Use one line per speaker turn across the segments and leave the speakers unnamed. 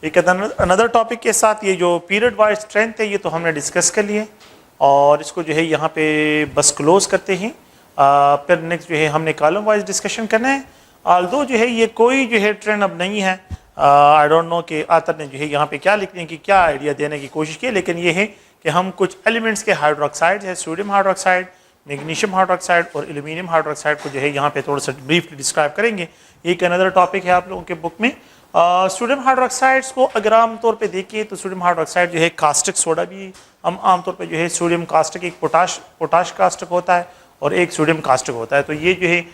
एक another topic के साथ ये जो पीरियड वाइज स्ट्रेंथ है ये तो हमने डिस्कस कर लिए और इसको जो है यहाँ पे बस क्लोज करते हैं। फिर नेक्स्ट जो है हमने कॉलम वाइज डिस्कशन करना है। आल्दो जो है ये कोई जो है ट्रेंड अब नहीं है। आई डोंट नो कि आतर ने जो है यहाँ पे क्या लिखने की क्या आइडिया देने की कोशिश की, लेकिन ये है कि हम कुछ एलिमेंट्स के हाइड्रोक्साइड है, सोडियम हाइड्रोक्साइड, मैग्नीशियम हाइड्रोक्साइड और एल्यूमिनियम हाइड्रोक्साइड को जो है यहाँ पे थोड़ा सा ब्रीफली डिस्क्राइब करेंगे। एक अनदर टॉपिक है आप लोगों के बुक में। सोडियम हाइड्रोक्साइड्स को अगर आम तौर पे देखें तो सोडियम हाइड्रोक्साइड जो है कास्टिक सोडा भी हम आम तौर पे जो है सोडियम कास्टिक, एक पोटाश कास्टिक होता है और एक सोडियम कास्टिक होता है। तो ये जो है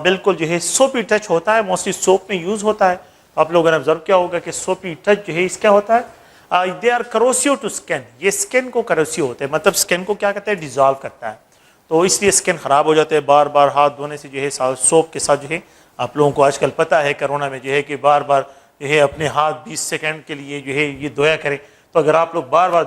बिल्कुल जो है सोपी टच होता है, मोस्टली सोप में यूज़ होता है। आप लोगों ने ऑब्जर्व किया होगा कि सोपी टच जो है इसका होता है they are corrosive to skin, ये स्किन को करोसिव होते हैं, मतलब स्किन को क्या कहते हैं डिजॉल्व करता है। तो इसलिए स्किन ख़राब हो जाते हैं बार बार हाथ धोने से जो है सोप के साथ जो है। आप लोगों को आजकल पता है कोरोना में जो है कि बार बार जो है अपने हाथ 20 सेकंड के लिए जो है ये धोया करें। तो अगर आप लोग बार बार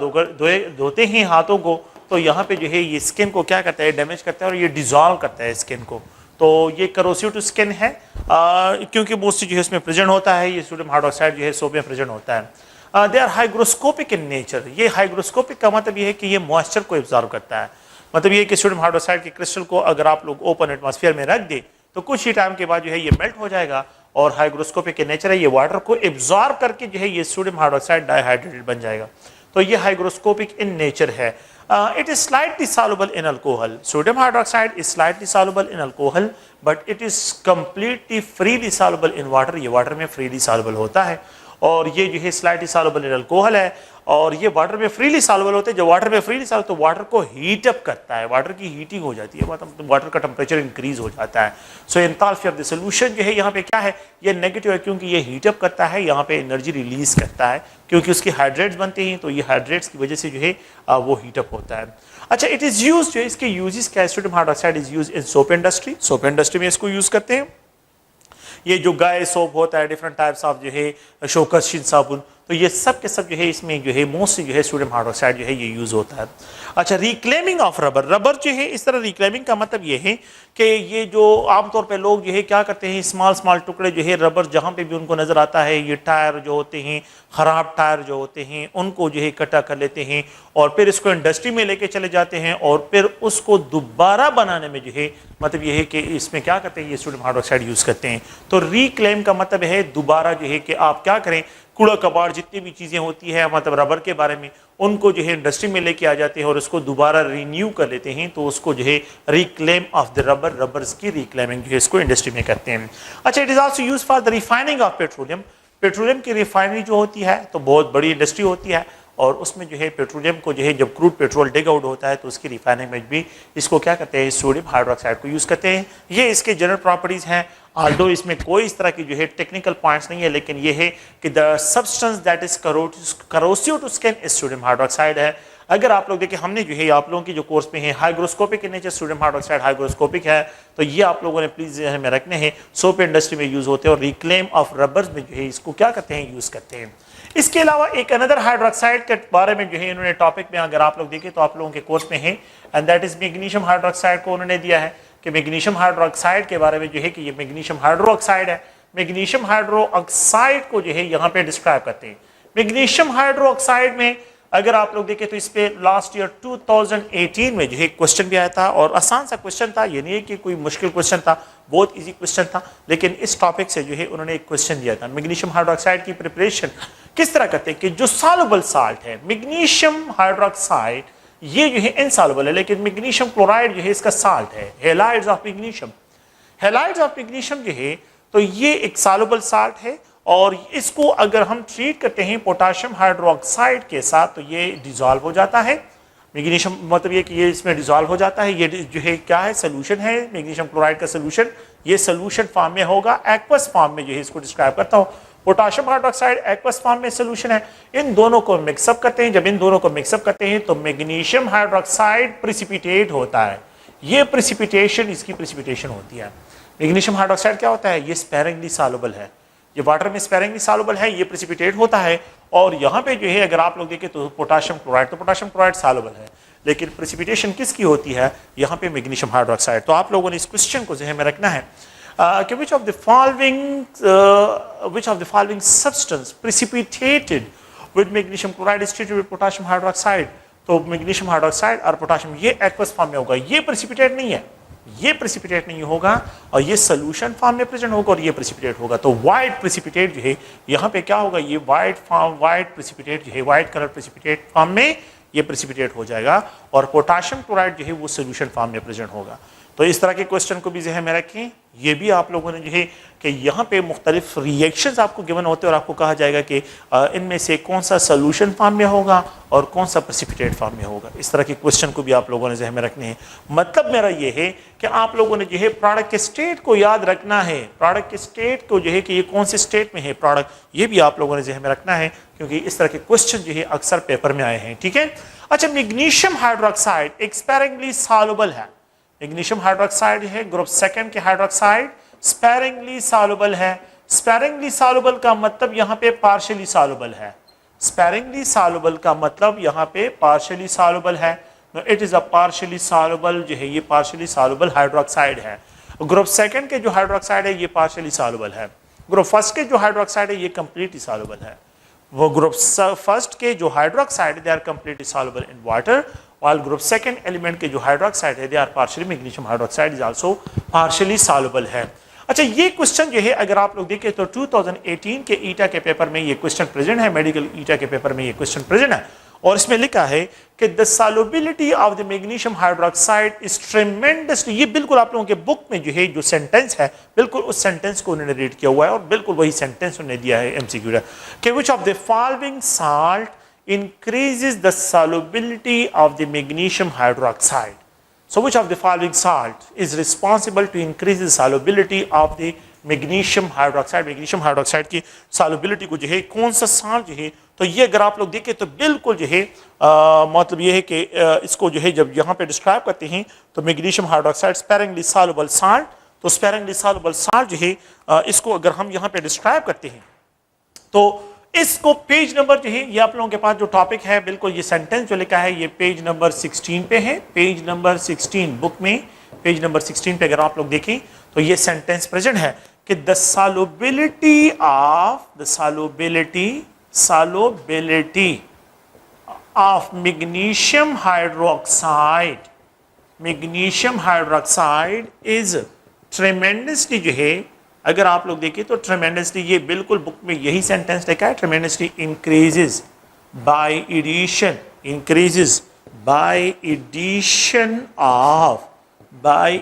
धोते हैं हाथों को तो यहाँ पे जो है ये स्किन को क्या करता है डैमेज करता है और ये डिजॉल्व करता है स्किन को। तो ये करोसिव टू स्किन है क्योंकि मोस्टली जो है इसमें प्रेजेंट होता है, ये सोडियम हाइड्रोक्साइड जो है सोप में प्रेजेंट होता है। They are hygroscopic in nature. ये हाइग्रोस्कोपिक का मतलब ये है कि ये मॉइस्चर को एब्जॉर्व करता है। मतलब ये कि सोडियम हाइड्रोक्साइड के क्रिस्टल को अगर आप लोग ओपन एटमॉस्फेयर में रख दे तो कुछ ही टाइम के बाद जो है ये मेल्ट हो जाएगा और हाइग्रोस्कोपिक के नेचर है ये वाटर को एब्जॉर्ब करके जो है ये सोडियम हाइड्रोक्साइड डाइहाइड्रेटेड बन जाएगा। तो ये हाइग्रोस्कोपिक इन नेचर है। It is slightly soluble in alcohol. Sodium hydroxide is slightly soluble in alcohol but it is completely freely soluble in water. ये वाटर में फ्रीली सॉल्युबल होता है और ये जो है स्लाइटली सॉल्युबल इन अल्कोहल है और ये वाटर में फ्रीली सॉल्युबल होते हैं। जब वाटर में फ्रीली सॉल्युबल तो वाटर को हीट अप करता है, वाटर की हीटिंग हो जाती है, मतलब वाटर का टेम्परेचर इंक्रीज हो जाता है। सो एंथैल्पी ऑफ द सॉल्यूशन जो है यहाँ पे क्या है ये नेगेटिव है क्योंकि ये हीट अप करता है, यहाँ पे एनर्जी रिलीज करता है क्योंकि उसके हाइड्रेट्स बनते हैं तो ये हाइड्रेट्स की वजह से जो है वो हीट अप होता है। अच्छा, इट इज यूज जो है इसके यूजेस क्या है। Sodium hydroxide is use in soap industry. Soap industry में इसको यूज करते हैं। ये जो गाय सोप होता है, डिफरेंट टाइप्स ऑफ जो है शोकर्शिन साबुन, तो ये सब के सब जो है इसमें जो है मोस्टली जो है सोडियम हाइड्रोक्साइड जो है ये यूज होता है। अच्छा, रिक्लेमिंग ऑफ रबर। रबर जो है इस तरह रिक्लेमिंग का मतलब ये है कि ये जो आमतौर पे लोग जो है क्या करते हैं स्मॉल स्मॉल टुकड़े जो है रबर जहाँ पे भी उनको नज़र आता है, ये टायर जो होते हैं ख़राब टायर जो होते हैं उनको जो है इकट्ठा कर लेते हैं और फिर इसको इंडस्ट्री में लेके चले जाते हैं और फिर उसको दोबारा बनाने में जो है मतलब ये है कि इसमें क्या करते हैं ये सोडियम हाइड्रोक्साइड यूज़ करते हैं। तो रिक्लेम का मतलब है दोबारा जो है कि आप क्या करें कूड़ा कबाड़ जितनी भी चीज़ें होती है मतलब रबर के बारे में उनको जो है इंडस्ट्री में लेके आ जाते हैं और उसको दोबारा रिन्यू कर लेते हैं। तो उसको जो है रिक्लेम ऑफ द रबर्स की रिक्लेमिंग जो है इसको इंडस्ट्री में करते हैं। अच्छा, it is also use for the refining of petroleum. Petroleum की रिफाइनरी जो होती है तो बहुत बड़ी इंडस्ट्री होती है और उसमें जो है पेट्रोलियम को जो है जब क्रूड पेट्रोल डिग आउट होता है तो उसकी रिफाइनिंग में भी इसको क्या करते हैं सोडियम हाइड्रोक्साइड को यूज़ करते हैं। ये इसके जनरल प्रॉपर्टीज़ हैं। आल्दो इसमें कोई इस तरह की जो है टेक्निकल पॉइंट्स नहीं है, लेकिन ये है कि the substance that is corrosive to skin is sodium hydroxide है। अगर आप लोग देखें हमने जो है आप लोगों की जो कोर्स में है hygroscopic in nature sodium hydroxide hygroscopic है तो ये आप लोगों ने प्लीज में रखने हैं। सोप इंडस्ट्री में यूज होते हैं और रिक्लेम ऑफ रबर्स में जो है इसको क्या करते हैं यूज करते हैं। इसके अलावा एक अनदर हाइड्रोक्साइड के बारे में जो है इन्होंने टॉपिक में अगर आप लोग देखें तो आप लोगों के कोर्स में है and that is magnesium hydroxide को उन्होंने दिया है कि मैग्नीशियम हाइड्रोक्साइड के बारे में जो है कि ये मैग्नीशियम हाइड्रोक्साइड है। मैग्नीशियम हाइड्रोक्साइड को जो है यहाँ पे डिस्क्राइब करते हैं। मैग्नीशियम हाइड्रोक्साइड में अगर आप लोग देखें तो इस पे लास्ट ईयर 2018 में जो है क्वेश्चन भी आया था और आसान सा क्वेश्चन था, ये नहीं है कि कोई मुश्किल क्वेश्चन था, बहुत इजी क्वेश्चन था, लेकिन इस टॉपिक से जो है उन्होंने एक क्वेश्चन दिया था। मैग्नीशियम हाइड्रोक्साइड की प्रिपरेशन किस तरह करते हैं कि जो सॉल्युबल साल्ट है मैग्नीशियम हाइड्रोक्साइड ये जो है इनसॉल्युबल है, लेकिन मैग्नीशियम क्लोराइड जो है इसका साल्ट है, halides of magnesium. Halides of magnesium जो है तो ये एक सॉल्युबल साल्ट है और इसको अगर हम ट्रीट करते हैं पोटाशियम हाइड्रोक्साइड के साथ तो ये डिजॉल्व हो जाता है। मैग्नीशियम मतलब ये कि ये इसमें डिजॉल्व हो जाता है। ये जो है क्या है सोल्यूशन है मैग्नीशियम क्लोराइड का सोल्यूशन। ये सोल्यूशन फॉर्म में होगा, एक्वस फॉर्म में जो है इसको डिस्क्राइब करता हूँ। पोटाशियम हाइड्रोक्साइड एक्वस फॉर्म में सोल्यूशन है। इन दोनों को मिक्सअप करते हैं। जब इन दोनों को मिक्सअप करते हैं तो मैग्नीशियम हाइड्रोक्साइड प्रिसिपिटेट होता है। ये प्रिसिपिटेशन इसकी प्रिसिपिटेशन होती है। मैग्नीशियम हाइड्रोक्साइड क्या होता है ये स्पेरिंगली सॉल्युबल है, ये वाटर में स्पेरिंगली सॉल्युबल है, ये प्रिसिपिटेट होता है। और यहाँ पे जो है अगर आप लोग देखें तो पोटाशियम क्लोराइड तो पोटाशियम क्लोराइड सॉल्युबल है, लेकिन प्रिसिपिटेशन किसकी होती है यहाँ पे मैग्नीशियम हाइड्रोक्साइड। तो आप लोगों ने इस क्वेश्चन को ज़हन में रखना है। कि which of the following substance precipitated with magnesium chloride is treated with potassium hydroxide. तो मैग्नीशियम हाइड्रोक्साइड और पोटाशियम ये एक्वस फॉर्म में होगा, ये प्रेसिपिटेट नहीं है, ये प्रेसिपिटेट नहीं होगा, और ये सोल्यूशन फॉर्म में प्रेजेंट होगा और ये प्रेसिपिटेट होगा. तो वाइट प्रेसिपिटेट जो है यहाँ पे क्या होगा, ये वाइट प्रेसिपिटेट जो है वाइट कलर प्रेसिपिटेट फॉर्म में ये प्रेसिपिटेट हो जाएगा, और पोटाशियम क्लोराइड जो है वो सोल्यूशन फॉर्म में प्रेजेंट होगा. तो इस तरह के क्वेश्चन को भी ज़हन में रखें. ये भी आप लोगों ने जो है कि यहाँ पे मुख्तलिफ रिएक्शंस आपको गिवन होते हैं और आपको कहा जाएगा कि इनमें से कौन सा सोल्यूशन फॉर्म में होगा और कौन सा प्रेसिपिटेट फॉर्म में होगा. इस तरह के क्वेश्चन को भी आप लोगों ने ज़हन में रखने हैं. मतलब मेरा ये है कि आप लोगों ने जो है प्रोडक्ट के स्टेट को याद रखना है, प्रोडक्ट के स्टेट को जो है कि ये कौन से स्टेट में है प्रोडक्ट, ये भी आप लोगों ने ज़हन में रखना है, क्योंकि इस तरह के क्वेश्चन जो है अक्सर पेपर में आए हैं. ठीक है. अच्छा, मैग्नीशियम हाइड्रोक्साइड एक स्पेरिंगली सॉल्युबल है. मैग्नीशियम हाइड्रोक्साइड है ग्रुप सेकंड के हाइड्रोक्साइड, स्पेरिंगली सॉल्युबल है. स्पेरिंगली सॉल्युबल का मतलब यहाँ पे पार्शियली सॉल्युबल है. स्पेरिंगली सॉल्युबल का मतलब यहाँ पे पार्शियली सॉल्युबल है. It is a partially soluble जो है ये पार्शियली सॉल्युबल हाइड्रोक्साइड है. ग्रुप सेकंड के जो हाइड्रोक्साइड है ये पार्शियली सॉल्युबल है. ग्रुप फर्स्ट के जो हाइड्रोक्साइड है ये कंप्लीटली सॉल्युबल है. वो ग्रुप फर्स्ट के जो hydroxide they are completely soluble in water, while group second element के जो हाइड्रोक्साइड है they are partially magnesium hydroxide is also partially soluble है. अच्छा, ये क्वेश्चन जो है अगर आप लोग देखें तो 2018 के ईटा के पेपर में ये क्वेश्चन प्रेजेंट है, मेडिकल ईटा के पेपर में ये क्वेश्चन प्रेजेंट है, और इसमें लिखा है कि the solubility of the magnesium hydroxide is tremendously. ये बिल्कुल आप लोगों के बुक में जो है जो सेंटेंस है बिल्कुल उस सेंटेंस को उन्होंने रीड किया हुआ है और बिल्कुल वही सेंटेंस उन्होंने दिया है एमसीक्यू कि which of the following salt increases the solubility of the magnesium hydroxide. So which of the following salt is responsible to increase the solubility of the magnesium hydroxide? magnesium hydroxide की solubility को जो है कौन सा salt जो है, तो ये अगर आप लोग देखें तो बिल्कुल जो है मतलब ये है कि इसको जो है जब यहाँ पे डिस्क्राइब करते हैं तो magnesium hydroxide sparingly soluble salt, तो sparingly soluble salt जो है इसको अगर हम यहाँ पे डिस्क्राइब करते हैं तो इसको पेज नंबर जो है ये आप लोगों के पास जो टॉपिक है बिल्कुल ये सेंटेंस जो लिखा है ये पेज नंबर 16 पे है. पेज नंबर 16 बुक में पेज नंबर 16 पे अगर आप लोग देखें तो ये सेंटेंस प्रेजेंट है कि the solubility of magnesium hydroxide is tremendously जो है अगर आप लोग देखें तो ट्रेमेंडसली ये बिल्कुल बुक में यही सेंटेंस लिखा है, tremendously increases by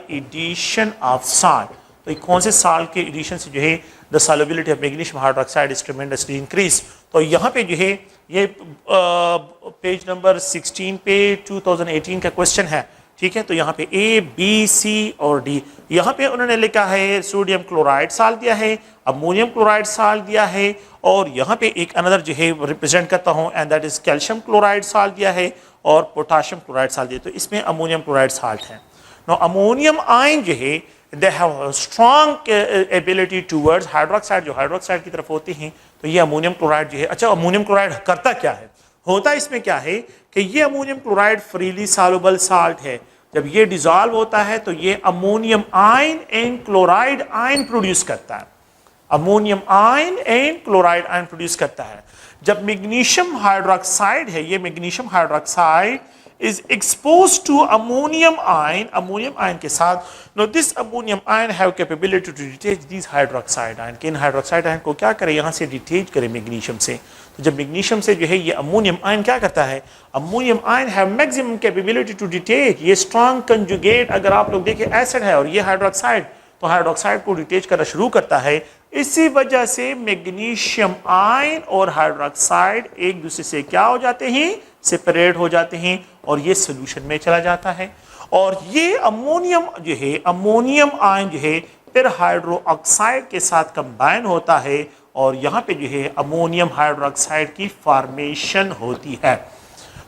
addition of salt. तो ये कौन से साल्ट के एडिशन से जो है the solubility of magnesium hydroxide is tremendously increase. तो यहाँ पे जो है ये पेज नंबर 16 पे 2018 का क्वेश्चन है. ठीक है, तो यहाँ पे ए बी सी और डी यहाँ पे उन्होंने लिखा है सोडियम क्लोराइड साल्ट दिया है, अमोनियम क्लोराइड साल्ट दिया है, और यहाँ पे एक अनदर जो है रिप्रेजेंट करता हूँ and that is calcium chloride salt दिया है और पोटाशियम क्लोराइड साल्ट दिया. तो इसमें अमोनियम क्लोराइड साल्ट है. नो अमोनियम आयन जो है they have strong ability towards hydroxide, जो हाइड्रोक्साइड की तरफ होते हैं. तो ये अमोनियम क्लोराइड जो है, अच्छा अमोनियम क्लोराइड करता क्या है, होता इसमें क्या है कि ये ammonium chloride freely soluble salt है. जब ये डिसॉल्व होता है तो ये ammonium ion and chloride ion produce करता है. Ammonium ion and chloride ion produce करता है. जब मैग्नीशियम हाइड्रोक्साइड है, ये magnesium hydroxide is exposed to ammonium ion के साथ, now this ammonium ion have capability to detach these hydroxide ion. कि इन हाइड्रोक्साइड आयन को क्या करे, यहाँ से डिटेच करे मैग्नीशियम से. तो जब मैग्नीशियम से जो है ये अमोनियम आयन क्या करता है, ammonium ion have maximum capability to detach. ये स्ट्रॉन्ग कंजुगेट अगर आप लोग देखें एसिड है और ये हाइड्रोक्साइड, तो हाइड्रोक्साइड को डिटेच करना शुरू करता है. इसी वजह से मैग्नीशियम आयन और हाइड्रोक्साइड एक दूसरे से क्या हो जाते हैं, सेपरेट हो जाते हैं और ये सोल्यूशन में चला जाता है. और ये अमोनियम जो है, अमोनियम आयन जो है फिर हाइड्रो ऑक्साइड के साथ कंबाइन होता है और यहाँ पे जो है अमोनियम हाइड्रोक्साइड की फॉर्मेशन होती है.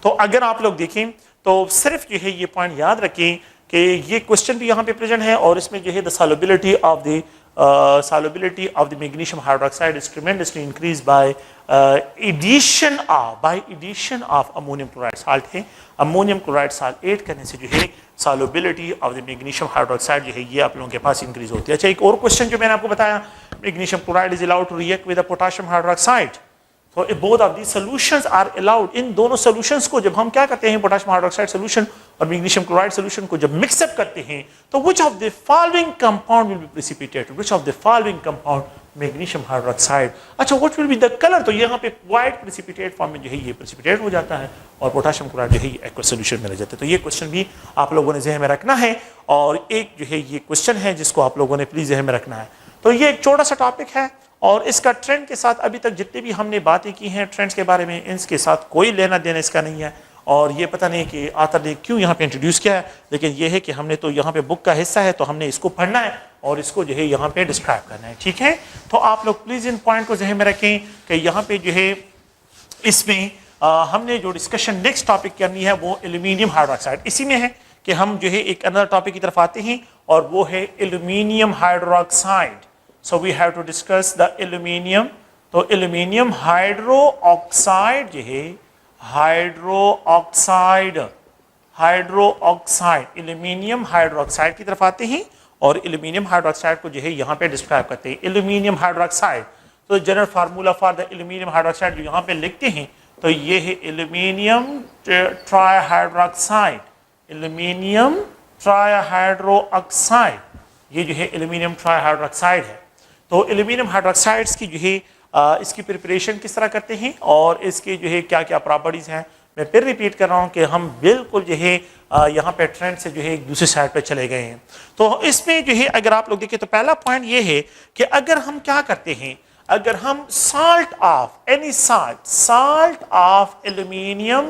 तो अगर आप लोग देखें तो सिर्फ जो है ये पॉइंट याद रखें कि ये क्वेश्चन भी यहाँ पे प्रेजेंट है और इसमें जो है the solubility of the magnesium hydroxide is tremendously increased by addition of by addition of ammonium chloride salt है, अमोनियम क्लोराइड साल्ट ऐड करने से जो है solubility of the magnesium hydroxide जो है ये आप लोगों के पास इंक्रीज होती है। अच्छा, एक और क्वेश्चन जो मैंने आपको बताया, magnesium chloride is allowed to react with potassium hydroxide, तो both of the solutions are allowed. इन दोनों सॉल्यूशंस को जब हम क्या करते हैं, पोटेशियम हाइड्रोक्साइड सॉल्यूशन और मैग्नीशियम क्लोराइड सॉल्यूशन को जब मिक्सअप करते हैं, तो which of the following compound will be precipitated, which of the following compound magnesium hydroxide. अच्छा, what will be the colour, तो यहाँ पे व्हाइट प्रेसिपिटेट फॉर्म में जो है ये प्रेसिपिटेट हो जाता है और पोटेशियम क्लोराइड जो है ये एक्वस सॉल्यूशन में रह जाता है। तो ये क्वेश्चन भी आप लोगों ने ज़हन में रखना है, और एक जो है ये क्वेश्चन है जिसको आप लोगों ने प्लीज ज़हन में रखना है। तो ये एक छोटा सा टॉपिक है, और इसका ट्रेंड के साथ अभी तक जितने भी हमने बातें की हैं ट्रेंड्स के बारे में, इसके साथ कोई लेना देना इसका नहीं है, और ये पता नहीं कि आथर ने क्यों यहाँ पे इंट्रोड्यूस किया है, लेकिन ये है कि हमने तो यहाँ पे बुक का हिस्सा है तो हमने इसको पढ़ना है और इसको जो है यहाँ पे डिस्क्राइब करना है, ठीक है। तो आप लोग प्लीज़ इन पॉइंट को ज़हन में रखें कि यहाँ पे जो है इसमें हमने जो डिस्कशन नेक्स्ट टॉपिक करनी है वो एल्यूमिनियम हाइड्रोक्साइड, इसी में है कि हम जो है एक अनदर टॉपिक की तरफ आते हैं, और वो है aluminium hydroxide. So we have to discuss the aluminium. तो aluminium हाइड्रोक्साइड जो है, हाइड्रोक्साइड एल्यूमिनियम हाइड्रोक्साइड की तरफ आते हैं, और एल्यूमिनियम हाइड्रोक्साइड को जो है यहाँ पे डिस्क्राइब करते हैं। एल्यूमिनियम हाइड्रोक्साइड, तो general formula for the aluminium hydroxide जो यहाँ पे लिखते हैं, तो ये है एल्यूमिनियम ट्राइहाइड्रोक्साइड, एल्यूमिनियम ट्राइहाइड्रोक्साइड, ये जो है एल्यूमिनियम ट्राइहाइड्रोक्साइड है। तो एल्यूमिनियम हाइड्रोक्साइड्स की जो है इसकी प्रिपरेशन किस तरह करते हैं और इसके जो है क्या क्या प्रॉपर्टीज़ हैं, मैं फिर रिपीट कर रहा हूँ कि हम बिल्कुल जो है यहाँ पे ट्रेंड से जो है एक दूसरी साइड पे चले गए हैं। तो इसमें जो है अगर आप लोग देखें तो पहला पॉइंट ये है कि अगर हम क्या करते हैं, अगर हम salt of any salt of aluminium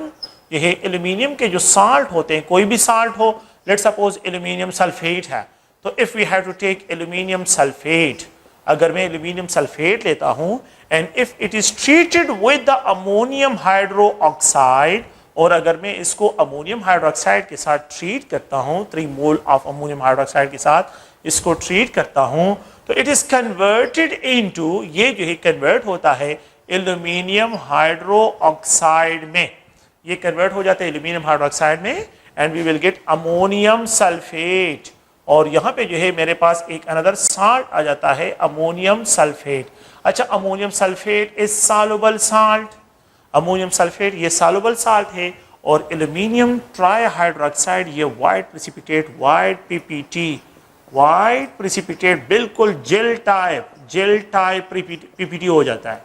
जो है, एल्यूमिनियम के जो साल्ट होते हैं, कोई भी साल्ट हो, लेट्स सपोज एल्यूमिनियम सल्फेट है, तो if we have to take aluminium sulphate, अगर मैं एल्यूमिनियम सल्फेट लेता हूं and if it is treated with the ammonium hydroxide, और अगर मैं इसको अमोनियम हाइड्रोक्साइड के साथ ट्रीट करता हूं, 3 मोल ऑफ अमोनियम हाइड्रोक्साइड के साथ इसको ट्रीट करता हूं, तो इट इज कन्वर्टेड इनटू, ये जो है कन्वर्ट होता है एल्यूमिनियम हाइड्रोक्साइड में, ये कन्वर्ट हो जाता है एल्यूमिनियम हाइड्रोक्साइड में, and we will get ammonium sulphate. और यहाँ पे जो है मेरे पास एक अनदर साल्ट आ जाता है, अमोनियम सल्फेट। अच्छा, ammonium sulphate is soluble salt, ammonium sulphate ये सॉल्युबल साल्ट है, और एल्यूमिनियम ट्राइहाइड्रोक्साइड ये white precipitate, white PPT, white precipitate, बिल्कुल जेल टाइप पीपीटी हो जाता है,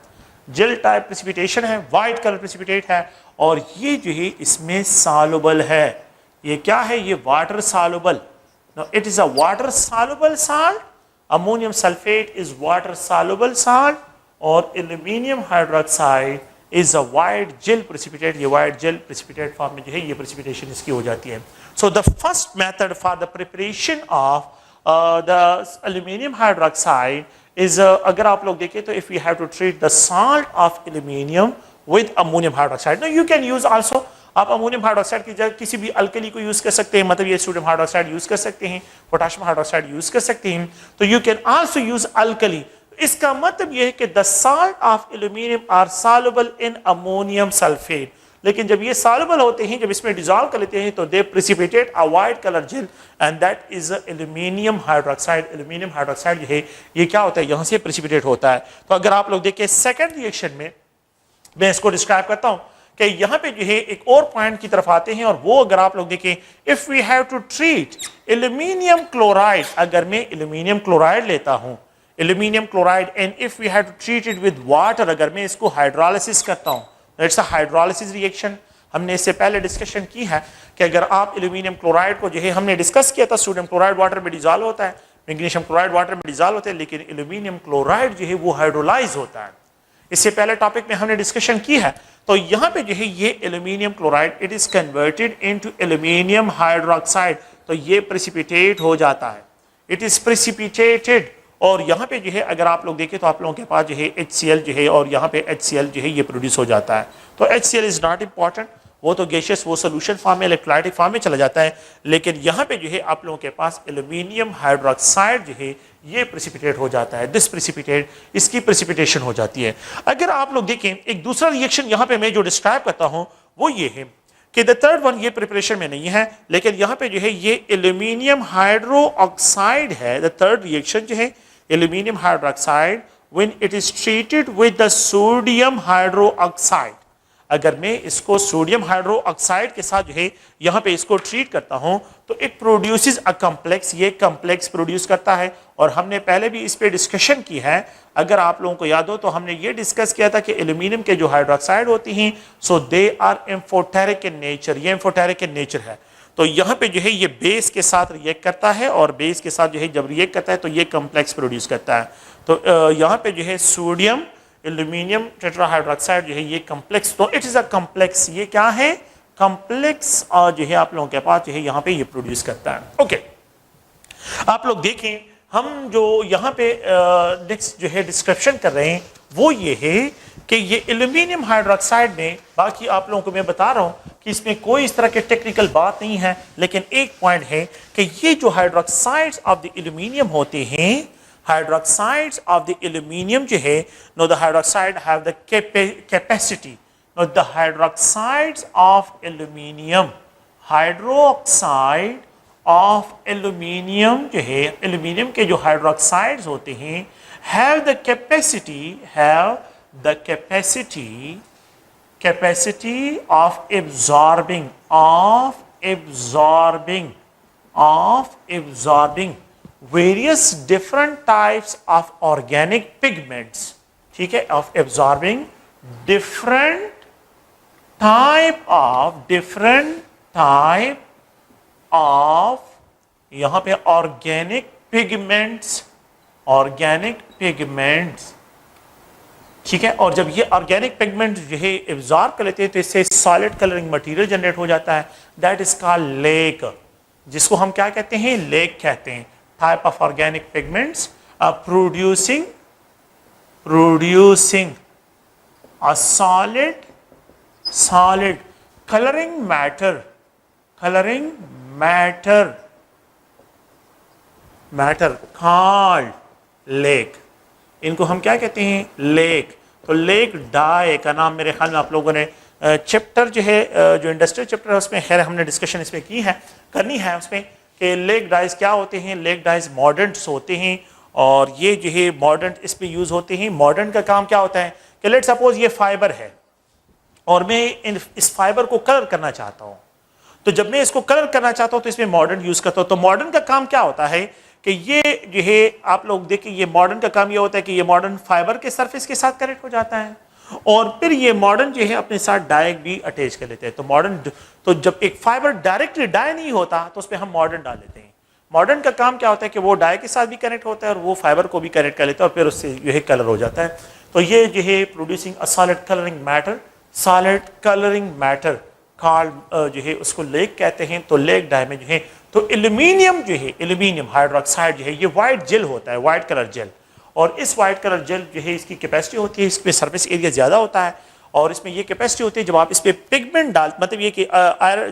जेल टाइप प्रेसिपिटेशन है, वाइट कलर प्रेसिपिटेट है, और ये जो है इसमें सॉल्युबल है। ये क्या है, ये water soluble. Now it is a water soluble salt, ammonium sulfate is water soluble salt, और aluminium hydroxide is a white gel precipitate, ये white gel precipitate form में जो है ये precipitation इसकी हो जाती है। So the first method for the preparation of the aluminium hydroxide is अगर आप लोग देखें तो if we have to treat the salt of aluminium with ammonium hydroxide, now you can use also, आप अमोनियम हाइड्रोक्साइड की जगह किसी भी अल्कली को यूज कर सकते हैं, मतलब ये सोडियम हाइड्रोक्साइड यूज कर सकते हैं, पोटेशियम हाइड्रोक्साइड यूज कर सकते हैं, तो you can also use alkali. इसका मतलब ये है कि the salt of aluminium are soluble in ammonium sulphate, लेकिन जब ये सॉल्युबल होते हैं, जब इसमें डिसॉल्व कर लेते हैं, तो they precipitate a white colour gel, and that is aluminium hydroxide. Aluminium hydroxide जो है ये क्या होता है, यहाँ से प्रेसिपिटेट होता है। तो अगर आप लोग देखें सेकेंड रिएक्शन में, मैं इसको डिस्क्राइब करता हूँ कि यहाँ पे जो है एक और पॉइंट की तरफ आते हैं, और वो अगर आप लोग देखें, if we have to treat aluminium chloride, अगर मैं एल्यूमिनियम क्लोराइड लेता हूँ, aluminium chloride, and if we have to treat it with water, अगर मैं इसको हाइड्रोलिसिस करता हूँ, इट्स अ हाइड्रोलिसिस रिएक्शन। हमने इससे पहले डिस्कशन की है कि अगर आप एल्यूमिनियम क्लोराइड को जो है, हमने डिस्कस किया था, सोडियम क्लोराइड वाटर में डिसॉल्व होता है, मैग्नीशियम क्लोराइड वाटर में डिसॉल्व होता है, लेकिन एल्यूमिनियम क्लोराइड जो है वो हाइड्रोलाइज होता है। इससे पहले टॉपिक में हमने डिस्कशन की है। तो यहाँ पे जो है ये aluminium chloride, it is converted into aluminium hydroxide, तो ये प्रेसिपिटेट हो जाता है, इट इज प्रेसिपिटेटेड। और यहाँ पे जो है अगर आप लोग देखें तो आप लोगों के पास जो है HCl जो है, और यहाँ पे HCl जो है ये प्रोड्यूस हो जाता है। तो HCl इज नॉट इंपॉर्टेंट, وہ تو گیشیس وہ سولوشن فارم میں الیکٹرولائٹک فارم میں چلا جاتا ہے، لیکن یہاں پہ جو ہے آپ لوگوں کے پاس ایلومینیم ہائیڈروکسائڈ جو ہے یہ پریسیپیٹیٹ ہو جاتا ہے، دس پریسیپیٹیٹ، اس کی پریسیپیٹیشن ہو جاتی ہے۔ اگر آپ لوگ دیکھیں ایک دوسرا ریئیکشن یہاں پہ میں جو ڈسکرائب کرتا ہوں وہ یہ ہے کہ دا تھرڈ ون، یہ پریپریشن میں نہیں ہے لیکن یہاں پہ جو ہے یہ ایلومینیم ہائیڈرو آکسائڈ ہے، دا تھرڈ ریئیکشن جو ہے aluminium hydroxide when it is treated with the sodium hydroxide، اگر میں اس کو سوڈیم ہائیڈرو آکسائڈ کے ساتھ جو ہے یہاں پہ اس کو ٹریٹ کرتا ہوں تو اٹ پروڈیوسز اے کمپلیکس، یہ کمپلیکس پروڈیوس کرتا ہے، اور ہم نے پہلے بھی اس پہ ڈسکشن کی ہے، اگر آپ لوگوں کو یاد ہو تو ہم نے یہ ڈسکس کیا تھا کہ ایلومینیم کے جو ہائیڈروکسائڈ ہوتی ہیں سو دے آر ایمفوٹیرک ان نیچر، یہ ایمفوٹیرک ان نیچر ہے، تو یہاں پہ جو ہے یہ بیس کے ساتھ ریئیکٹ کرتا ہے، اور بیس کے ساتھ جو ہے جب ریئیکٹ کرتا ہے تو یہ کمپلیکس پروڈیوس کرتا ہے، تو یہاں پہ جو ہے سوڈیم ایلومینیم ٹیٹرا ہائیڈروکسائڈ جو ہے یہ کمپلیکس، تو اٹ از اے کمپلیکس، یہ کیا ہے کمپلیکس، اور جو ہے آپ لوگوں کے پاس جو ہے یہاں پہ یہ پروڈیوس کرتا ہے۔ اوکے، آپ لوگ دیکھیں ہم جو یہاں پہ نیکسٹ جو ہے ڈسکرپشن کر رہے ہیں وہ یہ ہے کہ یہ ایلومینیم ہائیڈروکسائڈ میں، باقی آپ لوگوں کو میں بتا رہا ہوں کہ اس میں کوئی اس طرح کے ٹیکنیکل بات نہیں ہے، لیکن ایک پوائنٹ ہے کہ یہ جو ہائیڈروکسائڈز آف دی ایلومینیم ہوتے ہیں، hydroxides of the aluminium جو ہے no the hydroxide have the capacity no the hydroxides of aluminium hydroxide of aluminium جو ہے aluminium کے جو hydroxides ہوتے ہیں have the capacity of absorbing various different types of organic pigments، ٹھیک ہے، of absorbing different type of یہاں پہ organic pigments، ٹھیک ہے، اور جب یہ organic pigments جو ہے absorb کر لیتے ہیں تو اس سے solid coloring material جنریٹ ہو جاتا ہے، that is called lake، جس کو ہم کیا کہتے ہیں، لیک کہتے ہیں، type of organic pigments producing a solid coloring matter called lake، ان کو ہم کیا کہتے ہیں، لیک۔ تو لیک ڈائی کا نام میرے خیال میں آپ لوگوں نے چیپٹر جو ہے جو انڈسٹریل چیپٹر ہے اس میں خیر ہم نے ڈسکشن اس میں کرنی ہے اس میں کہ لیک ڈائز کیا ہوتے ہیں، لیک ڈائز مارڈنٹس ہوتے ہیں، اور یہ جو ہے مارڈنٹ اس پہ یوز ہوتے ہیں۔ مارڈنٹ کا کام کیا ہوتا ہے کہ لیٹ سپوز یہ فائبر ہے اور میں اس فائبر کو کلر کرنا چاہتا ہوں، تو جب میں اس کو کلر کرنا چاہتا ہوں تو اس میں مارڈنٹ یوز کرتا ہوں، تو مارڈنٹ کا کام کیا ہوتا ہے کہ یہ جو ہے آپ لوگ دیکھیں یہ مارڈنٹ کا کام یہ ہوتا ہے کہ یہ مارڈنٹ فائبر کے سرفیس کے ساتھ کنیکٹ ہو جاتا ہے، اور پھر یہ مارڈن جو ہے اپنے ساتھ ڈائی بھی اٹیچ کر لیتے ہیں، تو مارڈن تو جب ایک فائبر ڈائریکٹلی ڈائی نہیں ہوتا تو اس پہ ہم مارڈن ڈال لیتے ہیں۔ مارڈن کا کام کیا ہوتا ہے کہ وہ ڈائی کے ساتھ بھی کنیکٹ ہوتا ہے اور وہ فائبر کو بھی کنیکٹ کر لیتا ہے اور پھر اس سے جو ہے کلر ہو جاتا ہے، تو یہ جو ہے producing a solid colouring matter called جو ہے اس کو لیک کہتے ہیں۔ تو لیک ڈائی میں جو ہے تو ایلومینیم جو ہے ایلومینیم ہائیڈروکسائڈ جو ہے یہ وائٹ جیل ہوتا ہے، وائٹ کلر جیل، اور اس وائٹ کلر جیل جو ہے اس کی کیپیسٹی ہوتی ہے، اس پہ سرفیس ایریا زیادہ ہوتا ہے، اور اس میں یہ کیپیسٹی ہوتی ہے جب آپ اس پہ پگمنٹ مطلب یہ کہ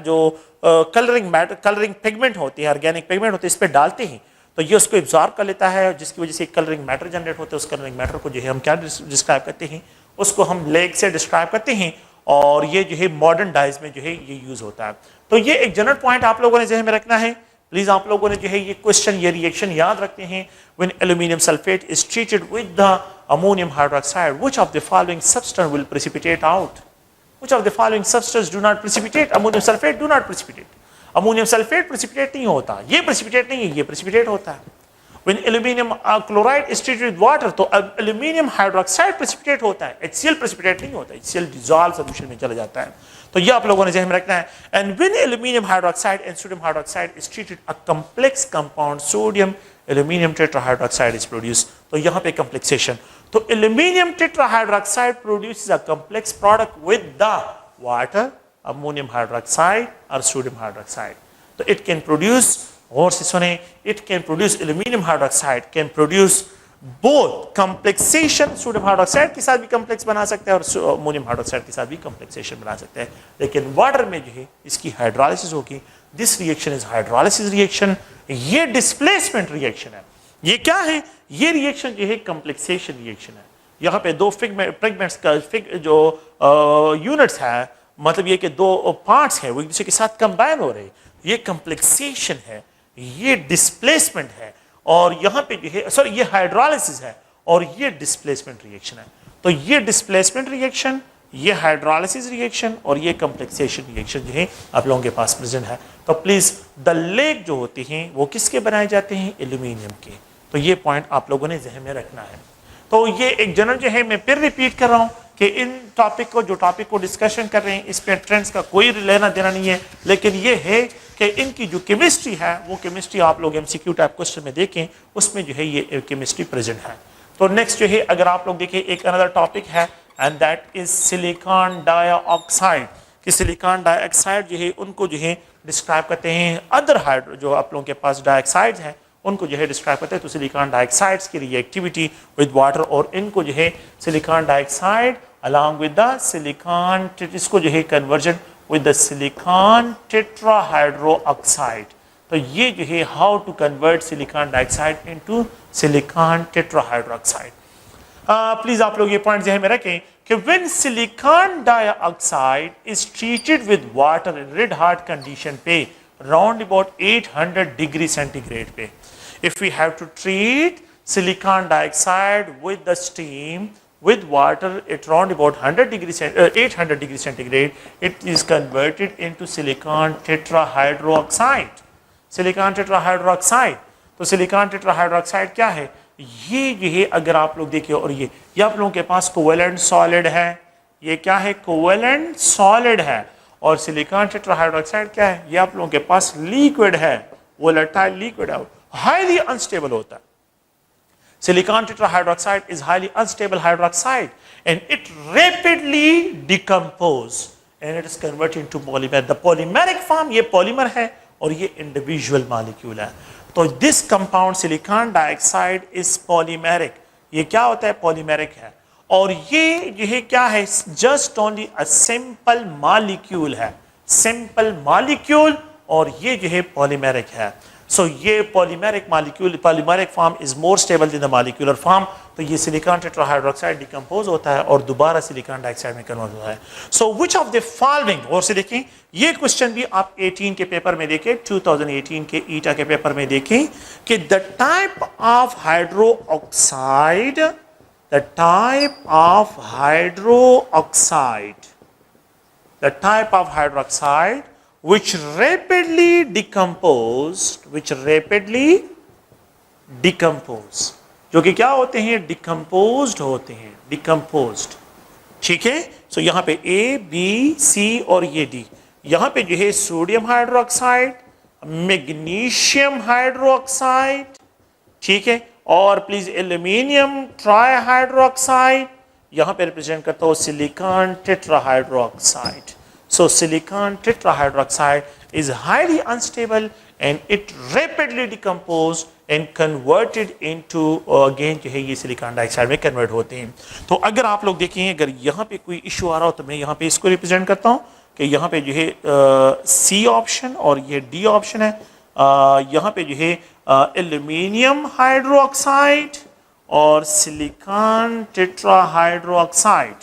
جو کلرنگ پگمنٹ ہوتی ہے، آرگینک پگمنٹ ہوتے ہیں، اس پہ ڈالتے ہیں تو یہ اس کو ابزارب کر لیتا ہے، جس کی وجہ سے کلرنگ میٹر جنریٹ ہوتا ہے۔ اس کلرنگ میٹر کو جو ہے ہم کیا ڈسکرائب کرتے ہیں، اس کو ہم لیک سے ڈسکرائب کرتے ہیں، اور یہ جو ہے ماڈرن ڈائز میں جو ہے یہ یوز ہوتا ہے۔ تو یہ ایک جنرل پوائنٹ آپ لوگوں نے ذہن میں رکھنا ہے، پلیز آپ لوگوں نے جو ہے یہ کوشچن یہ ریئیکشن یاد رکھتے ہیں۔ when aluminum sulfate is treated with the ammonium hydroxide, which of the following substance will precipitate out? Which of the following substances do not precipitate? Ammonium sulfate do not precipitate. Ammonium sulfate precipitate نہیں ہوتا، یہ precipitate نہیں ہے، یہ precipitate ہوتا ہے۔ when aluminum chloride is treated with water تو aluminum hydroxide precipitate ہوتا ہے، HCl precipitate نہیں ہوتا، HCl dissolve solution میں چلا جاتا ہے، تو یہ آپ لوگوں نے ذہن میں رکھنا ہے۔ and when aluminum hydroxide and sodium hydroxide is treated a complex compound sodium aluminum tetrahydroxide is produced، تو یہاں پہ complexation، تو aluminum tetrahydroxide produces a complex product with the water, ammonium hydroxide or sodium hydroxide، تو it can produce، غور سے سنیں، it can produce aluminum hydroxide can produce both complexation sodium hydroxide के साथ भी कम्प्लेक्स बना सकते हैं और अमोनियम हाइड्रोक्साइड के साथ भी कम्प्लेक्सेशन बना सकते हैं, लेकिन वाटर में जो है इसकी हाइड्रोलिसिस होगी। This reaction is hydrolysis reaction. ये डिस्प्लेसमेंट रिएक्शन है। ये क्या है? ये रिएक्शन जो है कम्प्लेक्सेशन रिएक्शन है। यहाँ पे दो फ्रेगमेंट्स का जो यूनिट्स है, मतलब ये कि दो पार्ट्स हैं वो एक दूसरे के साथ कंबाइन हो रहे हैं, ये कम्प्लेक्सेशन है, ये डिस्प्लेसमेंट है, और यहाँ पे जो है सॉरी ये हाइड्रोलिसिस है और ये डिस्प्लेसमेंट रिएक्शन है। तो ये डिस्प्लेसमेंट रिएक्शन, ये हाइड्रोलिसिस रिएक्शन और ये कम्प्लेक्सेशन रिएक्शन जो है आप लोगों के पास प्रेजेंट है। तो प्लीज द लेग जो होती हैं वो किसके बनाए जाते हैं? एल्यूमिनियम के। तो ये पॉइंट आप लोगों ने जहन में रखना है। तो ये एक जनरल जो है, मैं फिर रिपीट कर रहा हूँ कि इन टॉपिक को डिस्कशन कर रहे हैं, इस पे ट्रेंड्स का कोई लेना देना नहीं है, लेकिन ये है कि इनकी जो केमिस्ट्री है वो केमिस्ट्री आप लोग एमसीक्यू टाइप क्वेश्चन में देखें, उसमें जो है ये केमिस्ट्री प्रेजेंट है। तो नेक्स्ट जो है अगर आप लोग देखें, एक अनदर टॉपिक है and that is silicon dioxide. कि सिलिकॉन डाइऑक्साइड जो है उनको जो है डिस्क्राइब करते हैं अदर हाइड्रो जो आप लोगों के पास डाइऑक्साइड्स हैं उनको जो है डिस्क्राइब करते हैं। तो सिलिकॉन डाइऑक्साइड्स की रिएक्टिविटी विद वाटर, और इनको जो है silicon dioxide along with the silicon, इसको जो है conversion with the silicon tetrahydroxide. तो ये जो है how to convert silicon dioxide into silicon tetrahydroxide. Please आप लोग ये पॉइंट ध्यान में रखें कि when silicon dioxide is treated with water in red hot condition पे राउंड अबाउट 800 डिग्री सेंटीग्रेड पे, if we have to treat silicon dioxide with the steam with water at around about 800 degree centigrade, it is converted into silicon tetrahydroxide. silicon tetrahydroxide, तो silicon tetrahydroxide क्या है? ये जो है अगर आप लोग देखिए, और ये आप लोगों के पास कोवेलेंट सॉलिड है, ये क्या है? कोवेलेंट सॉलिड है। और सिलिकॉन टेट्राहाइड्रोक्साइड क्या है? ये आप लोगों के पास लिक्विड है, वोलेटाइल लिक्विड है, हाईली अनस्टेबल होता है। Silicon tetrahydroxide is highly unstable hydroxide and it rapidly decompose and it is converted into polymer. The polymeric form, ये पॉलीमर है और ये इंडिविजुअल मॉलिक्यूल है। तो this compound silicon dioxide is polymeric. ये क्या होता है? पॉलीमेरिक है। और ये जो है क्या है? Just only a simple molecule है, सिंपल मॉलिक्यूल, और ये जो है पॉलीमेरिक है। सो ये polymeric molecule, polymeric form is more stable then the molecular form. तो ये सिलिकॉन टेट्राहाइड्रोक्साइड डिकम्पोज होता है और दोबारा सिलिकॉन डाइऑक्साइड में कन्वर्ट होता है। So which of the following, और से देखें ये क्वेश्चन भी आप 18 के पेपर में देखें, 2018 के ईटा के पेपर में देखें कि the type of hydroxide, the type of hydroxide which rapidly decompose, जो कि क्या होते हैं? डिकम्पोज्ड होते हैं, डिकम्पोज्ड। ठीक है। सो यहाँ पे A, B, C और ये D, यहाँ पे जो है सोडियम हाइड्रोक्साइड, मैग्नीशियम हाइड्रोक्साइड, ठीक है, और प्लीज एल्यूमिनियम ट्राइहाइड्रोक्साइड, यहां पे रिप्रेजेंट करता हूं silicon tetrahydroxide. So silicon tetrahydroxide is highly unstable and it rapidly decompose and converted into, again जो है ये सिलिकॉन डाइऑक्साइड में कन्वर्ट होते हैं। तो अगर आप लोग देखें, अगर यहाँ पे कोई इशू आ रहा हो तो मैं यहाँ पे इसको रिप्रेजेंट करता हूँ कि यहाँ पे जो है सी ऑप्शन और ये डी ऑप्शन है। यहाँ पे जो है एल्यूमिनियम हाइड्रोक्साइड और silicon tetrahydroxide.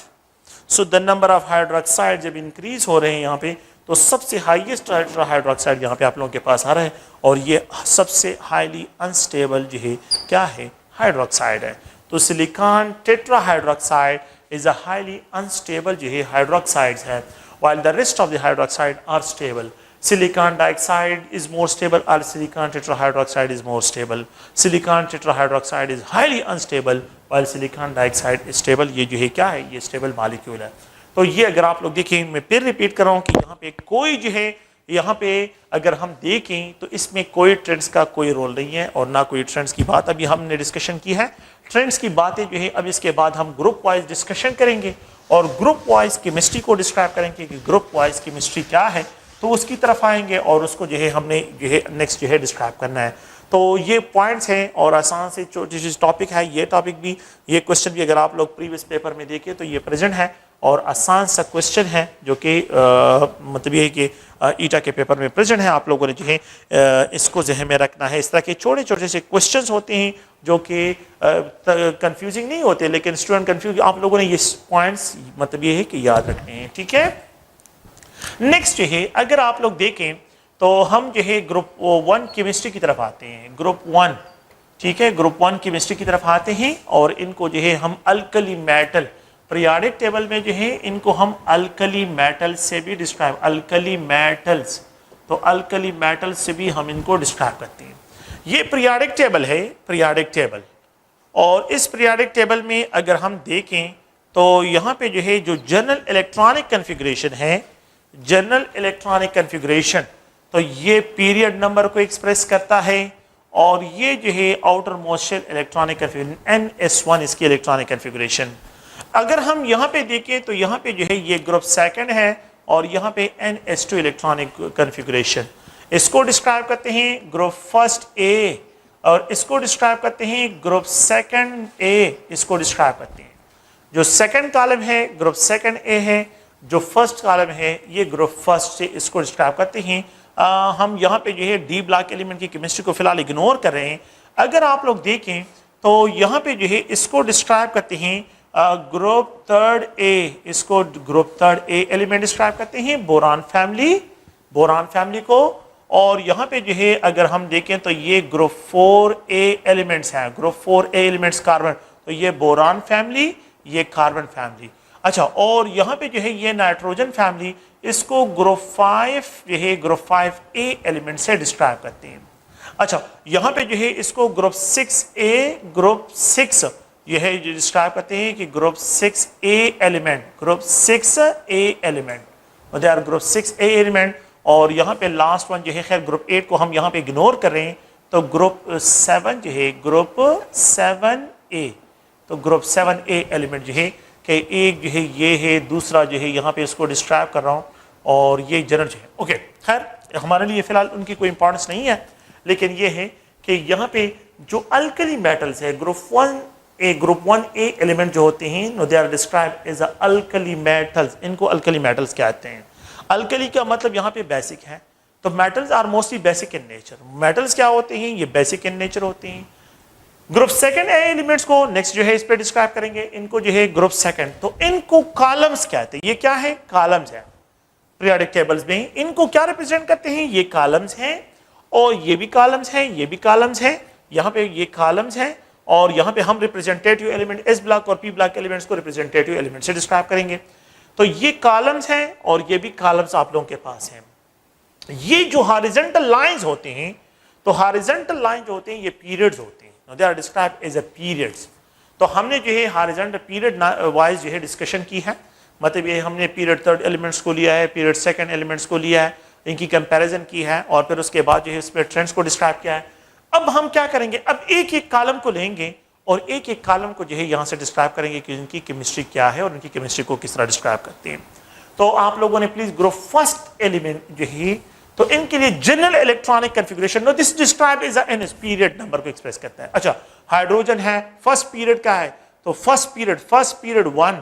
So the number of hydroxide जब इंक्रीज हो रहे हैं यहाँ पे, तो सबसे हाईएस्ट हाइड्रोक्साइड यहाँ पे आप लोगों के पास आ रहा है, और ये सबसे हाईली अनस्टेबल जो है क्या है? हाइड्रोक्साइड है। तो silicon tetrahydroxide is a highly unstable जो है हाइड्रोक्साइड्स है, while the rest of the hydroxide are stable. Silicon dioxide is more stable, or silicon tetrahydroxide is more stable. Silicon tetrahydroxide is highly unstable, while silicon dioxide is stable. ये जो है क्या है? ये stable molecule है। तो ये अगर आप लोग देखें, मैं फिर रिपीट कर रहा हूँ कि यहाँ पे कोई जो है, यहाँ पे अगर हम देखें तो इसमें कोई ट्रेंड्स का कोई रोल नहीं है और ना कोई ट्रेंड्स की बात अभी हमने डिस्कशन की है। ट्रेंड्स की बातें जो है अब इसके बाद हम ग्रुप वाइज डिस्कशन करेंगे और ग्रुप वाइज केमिस्ट्री को डिस्क्राइब करेंगे कि ग्रुप वाइज केमिस्ट्री क्या है, तो उसकी तरफ आएंगे और उसको जो है हमने जो है नेक्स्ट जो है डिस्क्राइब करना है। تو یہ پوائنٹس ہیں اور آسان سے چھوٹی سی ٹاپک ہے. یہ ٹاپک بھی, یہ کوشچن بھی اگر آپ لوگ پریویس پیپر میں دیکھیں تو یہ پریزنٹ ہے اور آسان سا کوشچن ہے جو کہ مطلب یہ ہے کہ ایٹا کے پیپر میں پریزنٹ ہے. آپ لوگوں نے جو ہے اس کو ذہن میں رکھنا ہے. اس طرح کے چھوٹے چھوٹے سے کوشچنس ہوتے ہیں جو کہ کنفیوزنگ نہیں ہوتے, لیکن اسٹوڈنٹ کنفیوز, آپ لوگوں نے یہ پوائنٹس مطلب یہ ہے کہ یاد رکھنے ہیں. ٹھیک ہے. نیکسٹ جو ہے اگر آپ لوگ دیکھیں تو ہم جو ہے گروپ 1 کیمسٹری کی طرف آتے ہیں. گروپ 1, ٹھیک ہے, گروپ 1 کیمسٹری کی طرف آتے ہیں اور ان کو جو ہے ہم الکلی میٹل پیریوڈک ٹیبل میں جو ہے ان کو ہم الکلی میٹل سے بھی ڈسکرائب, الکلی میٹلز, تو الکلی میٹل سے بھی ہم ان کو ڈسکرائب کرتے ہیں. یہ پیریوڈک ٹیبل ہے, پیریوڈک ٹیبل, اور اس پیریوڈک ٹیبل میں اگر ہم دیکھیں تو یہاں پہ جو ہے جو جنرل الیکٹرانک کنفیگریشن ہے, جنرل الیکٹرانک کنفیگریشن, تو یہ پیریڈ نمبر کو ایکسپریس کرتا ہے, اور یہ جو ہے outer most electronic configuration NS1 اس کی الیکٹرانک کنفیگریشن. اگر ہم یہاں پہ دیکھیں تو یہاں پہ جو ہے یہ گروپ سیکنڈ ہے اور یہاں پہ NS2 الیکٹرانک کنفیگریشن. اس کو ڈسکرائب کرتے ہیں گروپ فرسٹ A, اور اس کو ڈسکرائب کرتے ہیں گروپ سیکنڈ A, اس کو ڈسکرائب کرتے ہیں. جو سیکنڈ کالم ہے گروپ سیکنڈ A ہے, جو فرسٹ کالم ہے یہ گروپ فرسٹ سے, اس کو ڈسکرائب کرتے ہیں. ہم یہاں پہ جو ہے ڈی بلاک ایلیمنٹ کی کیمسٹری کو فی الحال اگنور کر رہے ہیں. اگر آپ لوگ دیکھیں تو یہاں پہ جو ہے اس کو ڈسکرائب کرتے ہیں گروپ تھرڈ اے, اس کو group third A element describe کرتے ہیں, بوران فیملی, بوران فیملی کو. اور یہاں پہ جو ہے اگر ہم دیکھیں تو یہ گروپ 4A ایلیمنٹس ہیں, گروپ 4A ایلیمنٹس کاربن, تو یہ بوران فیملی, یہ کاربن فیملی. اچھا, اور یہاں پہ جو ہے یہ نائٹروجن فیملی, اس کو گروپ 5 جو ہے گروپ 5A ایلیمنٹ سے ڈسکرائب کرتے ہیں. اچھا, یہاں پہ جو ہے اس کو گروپ 6A, گروپ 6 یہ ہے جو ڈسکرائب کرتے ہیں کہ group 6A element, group 6A element, they are group 6A element. اور یہاں پہ لاسٹ ون جو ہے, خیر گروپ 8 کو ہم یہاں پہ اگنور کر رہے ہیں, تو گروپ 7 جو ہے گروپ 7A, تو گروپ 7A ایلیمنٹ جو ہے کہ ایک جو ہے یہ ہے, دوسرا جو ہے یہاں پہ اس کو ڈسکرائب کر رہا ہوں, اور یہ جنرل جو ہے. اوکے, خیر ہمارے لیے فی الحال ان کی کوئی امپورٹنس نہیں ہے, لیکن یہ ہے کہ یہاں پہ جو الکلی میٹلز ہے group 1A, group 1A element جو ہوتے ہیں, now they are described as alkali metals. ان کو الکلی میٹلز کہتے ہیں. الکلی کا مطلب یہاں پہ بیسک ہے, تو metals are mostly basic in nature. Metals کیا ہوتے ہیں, یہ بیسک ان نیچر ہوتے ہیں. گروپ سیکنڈ اے ایلیمنٹس کو نیکسٹ جو ہے اس پہ ڈسکرائب کریں گے, ان کو جو ہے گروپ سیکنڈ, تو ان کو کالمز کہتے ہیں. یہ کیا ہے, کالمز ہے. پیریوڈک ٹیبلز میں ان کو کیا ریپرزینٹ کرتے ہیں, یہ کالمز ہیں, اور یہ بھی کالمز ہیں, یہ بھی کالمز ہیں. یہاں پہ یہ کالمز ہیں, اور یہاں پہ ہم ریپرزینٹیٹیو ایلیمنٹ ایس بلاک اور پی بلاک ایلیمنٹس کو ریپرزینٹیٹیو ایلیمنٹ سے ڈسکرائب کریں گے. تو یہ کالمز ہیں اور یہ بھی کالمز آپ لوگوں کے پاس ہیں. یہ جو ہاریزنٹل لائنز ہوتے ہیں, تو ہاریزنٹل لائن جو ہوتے ہیں یہ پیریڈز ہوتے ہیں. They are described as a periods. تو ہم نے جو ہے ہاریزنٹل پیریڈ وائز جو ہے ڈسکشن کی ہے. مطلب یہ ہم نے پیریڈ تھرڈ ایلیمنٹس کو لیا ہے, پیریڈ سیکنڈ ایلیمنٹس کو لیا ہے, ان کی کمپیریزن کی ہے, اور پھر اس کے بعد جو ہے اس پہ ٹرینڈس کو ڈسکرائب کیا ہے. اب ہم کیا کریں گے, اب ایک ایک کالم کو لیں گے اور ایک ایک کالم کو جو ہے یہاں سے ڈسکرائب کریں گے کہ ان کی کیمسٹری کیا ہے اور ان کی کیمسٹری کو کس طرح ڈسکرائب کرتے ہیں. تو آپ لوگوں نے پلیز گروپ فرسٹ ایلیمنٹ جو ہے, تو ان کے لیے general electronic configuration, now this describe as NS, period number کو ایکسپریس کرتا ہے. اچھا, ہائیڈروجن ہے, فرسٹ پیریڈ کا ہے, تو فرسٹ پیریڈ 1.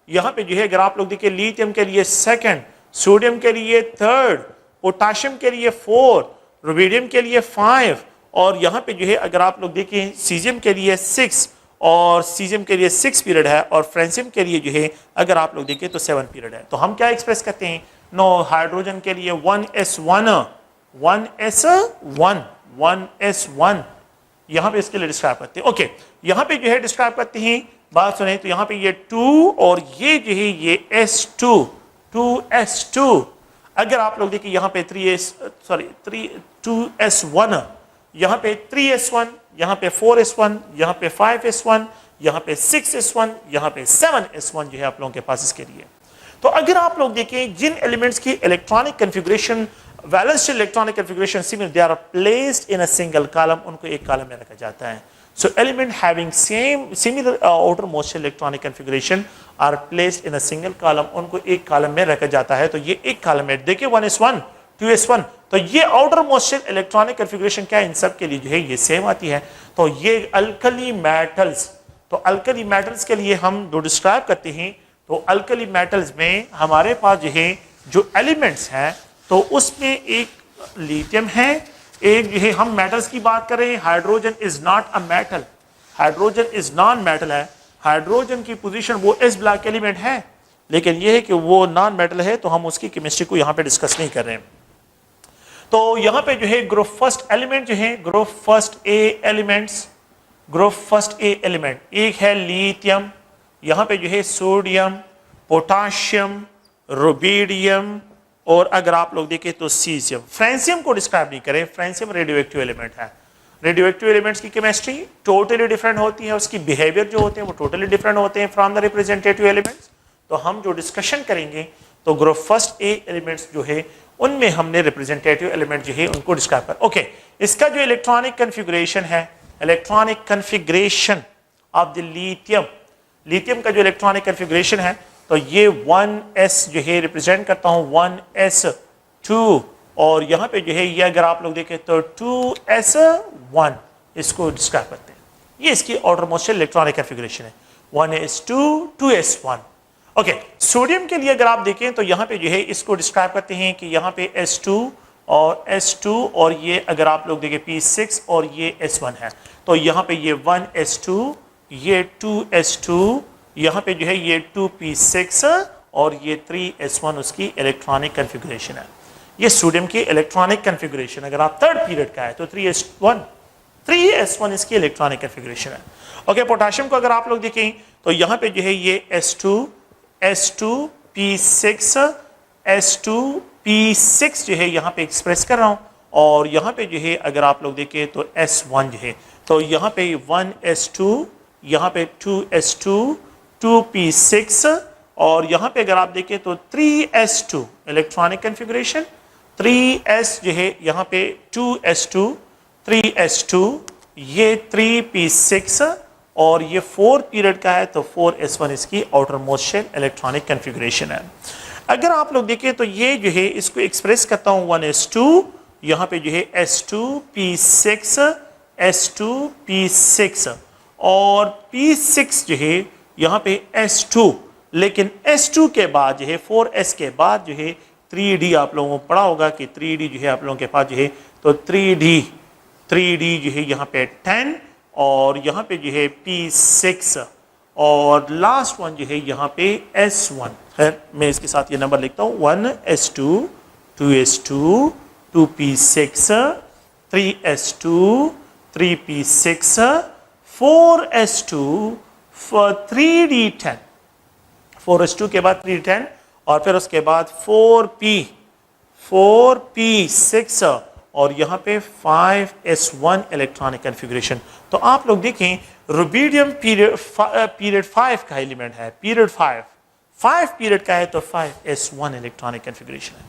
یہاں پہ جو ہے اگر آپ لوگ دیکھیں لیتھیم کے لیے سیکنڈ, سوڈیم کے لیے تھرڈ, پوٹاشیم کے لیے 4, روبیڈیم کے لیے 5, اور یہاں پہ جو ہے اگر آپ لوگ دیکھیں سیزیم کے لیے 6, اور سیزیم کے لیے 6 پیریڈ ہے, اور فرینسیم کے لیے جو ہے اگر آپ لوگ دیکھیں تو 7 پیریڈ ہے. تو ہم کیا ایکسپریس کرتے ہیں, نو ہائیڈروجن کے لیے 1s1 یہاں پہ اس کے لیے ڈسکرائب کرتے ہیں. اوکے, یہاں پہ جو ہے ڈسکرائب کرتے ہیں, بات سنیں, تو یہاں پہ یہ 2 اور یہ جو ہے یہ S2. اگر آپ لوگ دیکھیں یہاں پہ 2s1, یہاں پہ 3s1, یہاں پہ 4s1, یہاں پہ 5s1, یہاں پہ 6s1, یہاں پہ 7s1 جو ہے آپ لوگوں کے پاس اس کے لیے. تو اگر آپ لوگ دیکھیں جن ایلیمنٹس کی electronic configuration valence electronic configuration similar, they are placed in a single column, ان کو ایک کالم میں رکھا جاتا ہے. So element having similar outermost electronic configuration are placed in a single column, ان کو ایک کالم میں رکھا جاتا ہے. تو یہ ایک کالم ہے, دیکھیں 1s1, 2s1। तो ये outermost shell electronic configuration क्या है, इन सब के लिए जो है ये सेम आती है। तो ये अल्कली मेटल्स, तो अल्कली मेटल्स के लिए हम जो डिस्क्राइब करते हैं, तो अल्कली मेटल्स में हमारे पास जो है जो एलिमेंट्स हैं, तो उसमें एक लिथियम है, एक जो है हम मेटल्स की बात कर रहे हैं, hydrogen is not a metal, hydrogen is non metal है, हाइड्रोजन की पोजीशन वो एस ब्लॉक एलिमेंट है, लेकिन ये है कि वो नॉन मेटल है, तो हम उसकी केमिस्ट्री को यहाँ पे डिस्कस नहीं कर रहे हैं। तो यहाँ पे जो है ग्रुप फर्स्ट एलिमेंट जो है, group first A elements, group first A element, एक है लिथियम, यहाँ पे जो है सोडियम, पोटाशियम, रुबिडियम, और अगर आप लोग देखें तो सीजियम। फ्रांसियम को डिस्क्राइब नहीं करें, फ्रांसियम रेडियो एक्टिव एलिमेंट है। रेडियो एक्टिव एलिमेंट्स की केमिस्ट्री टोटली डिफरेंट होती है, उसकी बिहेवियर जो होते हैं वो टोटली डिफरेंट होते हैं फ्रॉम द रिप्रेजेंटेटिव एलिमेंट्स। तो हम जो डिस्कशन करेंगे तो ग्रुप फर्स्ट ए एलिमेंट्स जो है उनमें हमने रिप्रेजेंटेटिव एलिमेंट जो है उनको डिस्क्राइब कर। ओके, इसका जो इलेक्ट्रॉनिक कन्फिगरेशन है, electronic configuration of the lithium, lithium का जो इलेक्ट्रॉनिक कन्फिगरेशन है, तो ये 1s जो है रिप्रेजेंट करता हूं 1s2, और यहां पे जो है ये अगर आप लोग देखें तो 2s1 इसको डिस्क्राइब करते हैं। ये इसकी ऑर्डर मोस्ट इलेक्ट्रॉनिक कन्फिगरेशन है, 1s2 2s1। ओके, सोडियम के लिए अगर आप देखें तो यहां पे जो है इसको डिस्क्राइब करते हैं कि यहां पे s2 और s2, और ये अगर आप लोग देखें p6 और ये s1 है, तो यहां पे ये 1s2, ये 2s2, यहाँ पे जो है ये 2p6 और ये 3s1 उसकी इलेक्ट्रॉनिक कन्फिगरेशन है। ये सोडियम की इलेक्ट्रॉनिक कन्फिगरेशन, अगर आप थर्ड पीरियड का है तो 3s1 इसकी इलेक्ट्रॉनिक कन्फिगरेशन है। ओके, पोटाशियम को अगर आप लोग देखें तो यहाँ पे जो है ये S2p6 जो है यहाँ पे एक्सप्रेस कर रहा हूँ, और यहाँ पे जो है अगर आप लोग देखें तो S1 जो है, तो यहाँ पे 1s2, यहाँ पे 2s2, 2p6, और यहाँ पे अगर आप देखें तो 3s2 इलेक्ट्रॉनिक कन्फिगरेशन, 3s जो है यहाँ पे 2s2, 3s2, ये 3p6, और ये 4 पीरियड का है तो 4s1 इसकी outermost shell electronic configuration है। अगर आप लोग देखें तो ये जो है इसको एक्सप्रेस करता हूँ 1s2, यहाँ पे जो है s2p6, s2p6, और p6 जो है यहाँ पे s2, लेकिन s2 के बाद जो है 4s के बाद जो है 3d, आप लोगों को पढ़ा होगा कि 3d जो है आप लोगों के पास जो है, तो 3d जो है यहाँ पे 10, और यहाँ पे जो है p6, और लास्ट वन जो है यहाँ पे s1 है। मैं इसके साथ ये नंबर लिखता हूँ 1s2, 2s2, 2p6, 3s2, 3p6, 4s2, 3d10, 4s2 के बाद 3d10, और फिर उसके बाद 4p6, और यहाँ पे 5s1 इलेक्ट्रॉनिक कन्फिगरेशन। तो आप लोग देखें रुबिडियम पीरियड 5 का एलिमेंट है, पीरियड 5 पीरियड का है, तो 5s1 इलेक्ट्रॉनिक कन्फिगरेशन है।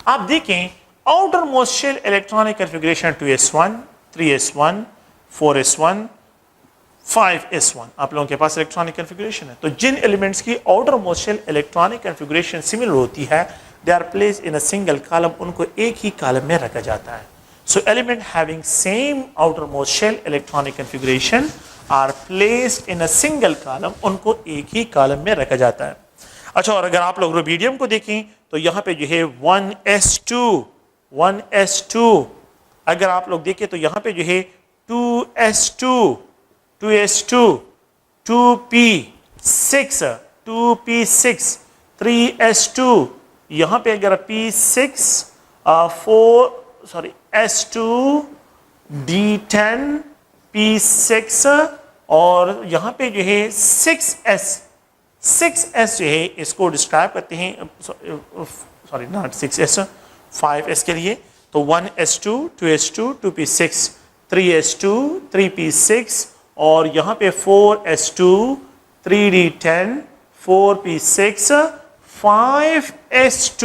आप देखें outermost shell electronic configuration 2s1, 3s1, 4s1, 5s1 आप लोगों के पास इलेक्ट्रॉनिक कन्फिगरेशन है। तो जिन एलिमेंट्स की outermost shell electronic configuration similar होती है, they are placed in a single column, उनको एक ही कॉलम में रखा जाता है। So element having same outermost shell electronic configuration are placed in a single column, उनको एक ही कॉलम में रखा जाता है। अच्छा, और अगर आप लोग रुबिडियम को देखें तो यहाँ पे जो है 1s2, अगर आप लोग देखें तो यहाँ पे जो है 2s2, 2p6, 3s2, यहाँ पे अगर p6, s2, d10, p6, और यहाँ पे जो है 6s जो है इसको डिस्क्राइब करते हैं, सॉरी नॉट 6s, 5s के लिए, तो 1s2, 2s2, 2p6, 3s2, 3p6, और यहाँ पे 4s2, 3d10, 4p6, 5s2,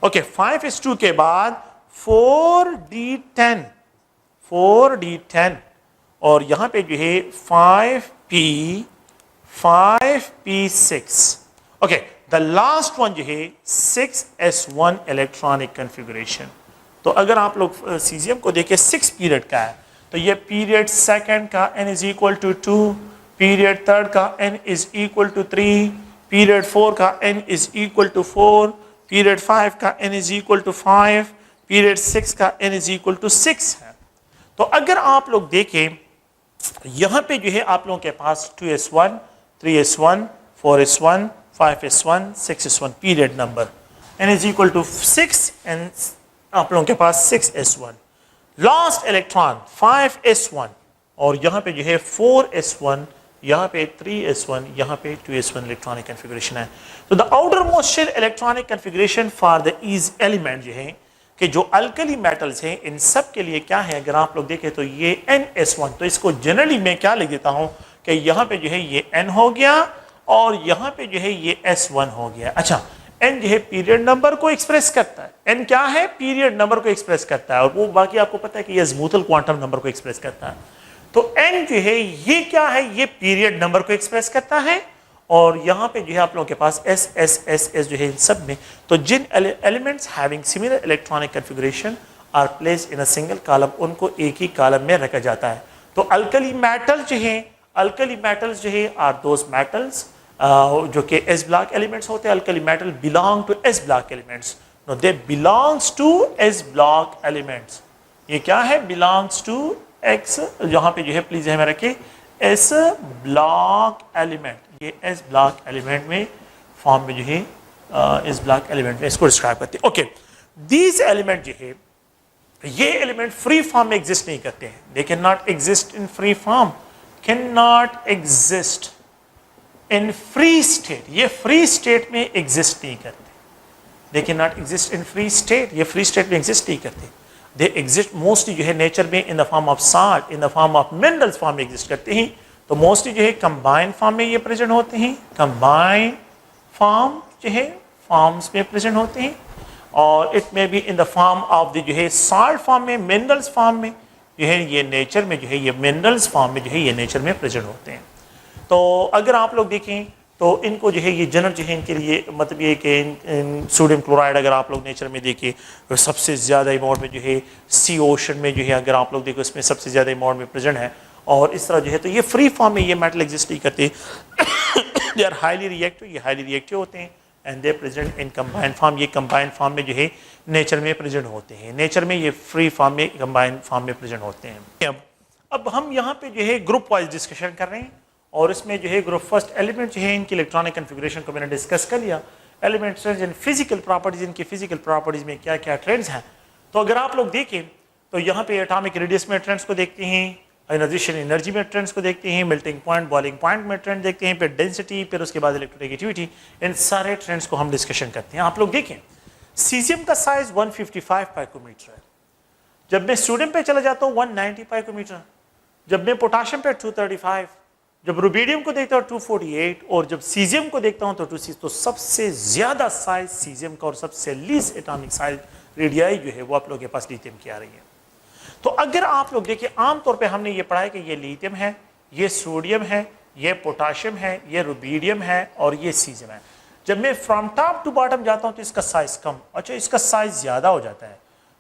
okay, 5s2 के बाद 4d10, और यहाँ पे जो है 5p6, okay, the last one जो है 6s1 इलेक्ट्रॉनिक कन्फिगरेशन। तो अगर आप लोग सीजियम को देखें 6 पीरियड का है, तो ये पीरियड सेकंड का n is equal to 2, period third का n is equal to 3, period 4 का n is equal to 4, period 5 का n is equal to 5, period 6 का n इज इक्वल टू 6 है। तो अगर आप लोग देखें यहाँ पे जो है आप लोगों के पास 2s1, 3s1, 4s1, 5s1, 6s1 period number, n is equal to 6 and आप लोगों के पास 6s1। लास्ट इलेक्ट्रॉन 5s1 और यहाँ पे जो है 4s1, यहाँ पे 3s1, यहाँ पे 2s1 इलेक्ट्रॉनिक कन्फिगरेशन है। तो the outermost shell electronic configuration for the is element जो है कि जो अल्कली मेटल्स हैं इन सब के लिए क्या है, अगर आप लोग देखें तो ये ns1, तो इसको जनरली मैं क्या लिख देता हूँ कि यहाँ पे जो है ये n हो गया और यहाँ पे जो है ये s1 हो गया। अच्छा, n जो है पीरियड नंबर को एक्सप्रेस करता है, n क्या है, पीरियड नंबर को एक्सप्रेस करता है, और वो बाकी आपको पता है कि ये अज़ीमुथल क्वांटम नंबर को एक्सप्रेस करता है। तो n जो है ये क्या है, ये पीरियड नंबर को एक्सप्रेस करता है, और यहाँ पे जो है आप लोगों के पास s s s s जो है इन सब में, तो जिन elements having similar electronic configuration are placed in a single column, उनको एक ही कॉलम में रखा जाता है। तो अल्कली मेटल्स जो है आर दोज मेटल्स जो कि s ब्लॉक एलिमेंट्स होते हैं। Alkali metal belong to s block elements, no they belongs to s block elements. ये क्या है, बिलोंग्स टू x, यहाँ पे जो है प्लीज हमें रखिए s ब्लॉक एलिमेंट, ये s ब्लॉक एलिमेंट में फॉर्म में जो है s ब्लॉक एलिमेंट में इसको डिस्क्राइब करते हैं। ओके, दीज एलिमेंट जो है ये एलिमेंट फ्री फॉर्म में एग्जिस्ट नहीं करते हैं, they can not exist in free form, can not exist in free state, ये फ्री स्टेट में एग्जिस्ट नहीं करते, they can not exist in free state, ये फ्री स्टेट में एग्जिस्ट नहीं करते। दे एग्जिस्ट मोस्टली जो है नेचर में in the form of salt, in the form of minerals form में एग्जिस्ट करते हैं। तो मोस्टली जो है कंबाइंड फॉर्म में ये प्रेजेंट होते हैं, कंबाइंड फॉर्म जो है फॉर्म्स में प्रेजेंट होते हैं, और इट में भी in the form of the जो है सॉल्ट फॉर्म में, मिनरल्स फॉर्म में जो है ये नेचर में जो है ये मिनरल्स फॉर्म में जो है ये नेचर में प्रेजेंट होते हैं। तो अगर आप लोग देखें तो इनको जो है ये जनरल जो है इनके लिए मतलब ये कि सोडियम क्लोराइड अगर आप लोग नेचर में देखें तो सबसे ज़्यादा अमाउंट में जो है सी ओशन में जो है अगर आप लोग देखें उसमें सबसे ज़्यादा अमाउंट में प्रेजेंट है, और इस तरह जो है तो ये फ्री फॉर्म में ये मेटल एग्जिस्ट नहीं करते, दे आर हाईली रिएक्टिव, ये हाईली रिएक्टिव होते हैं, and they present in combined form, ये कंबाइंड फॉर्म में जो है नेचर में प्रेजेंट होते हैं, नेचर में ये फ्री फॉर्म में कंबाइंड फॉर्म में प्रेजेंट होते हैं। अब हम यहाँ पे जो है ग्रुप वाइज डिस्कशन कर रहे हैं, और इसमें जो है ग्रुप फर्स्ट एलिमेंट जो है इनकी इलेक्ट्रॉनिक कन्फिगरेशन को मैंने डिस्कस कर लिया, element trends and physical properties, इनकी फिजिकल प्रॉपर्टीज में क्या क्या ट्रेंड्स हैं। तो अगर आप लोग देखें तो यहाँ पे एटॉमिक रेडियस में ट्रेंड्स को देखते हैं, आयोनाइजेशन एनर्जी में ट्रेंड्स को देखते हैं, मेल्टिंग पॉइंट, बॉइलिंग पॉइंट में ट्रेंड देखते हैं, फिर डेंसिटी, फिर उसके बाद इलेक्ट्रोनेगेटिविटी, इन सारे ट्रेंड्स को हम डिस्कशन करते हैं। आप लोग देखें सीजियम का साइज 155 पाइकोमीटर है, जब मैं सोडियम पे चला जाता हूँ 190 पाइकोमीटर, जब मैं पोटाशियम पे 235, जब रुबीडियम को देखता हूँ 248, और जब सीजियम को देखता हूँ तो 26। तो सबसे ज्यादा साइज सीजियम का और सबसे लीस्ट एटॉमिक साइज रेडियाई जो है वो आप लोगों के पास लिथियम की आ रही है। तो अगर आप लोग देखिए आमतौर पे हमने ये पढ़ा है कि ये लिथियम है, ये सोडियम है, ये पोटाशियम है, ये रुबीडियम है और ये सीजियम है। जब मैं फ्रॉम टॉप टू बॉटम जाता हूँ तो इसका साइज कम, अच्छा इसका साइज ज्यादा हो जाता है,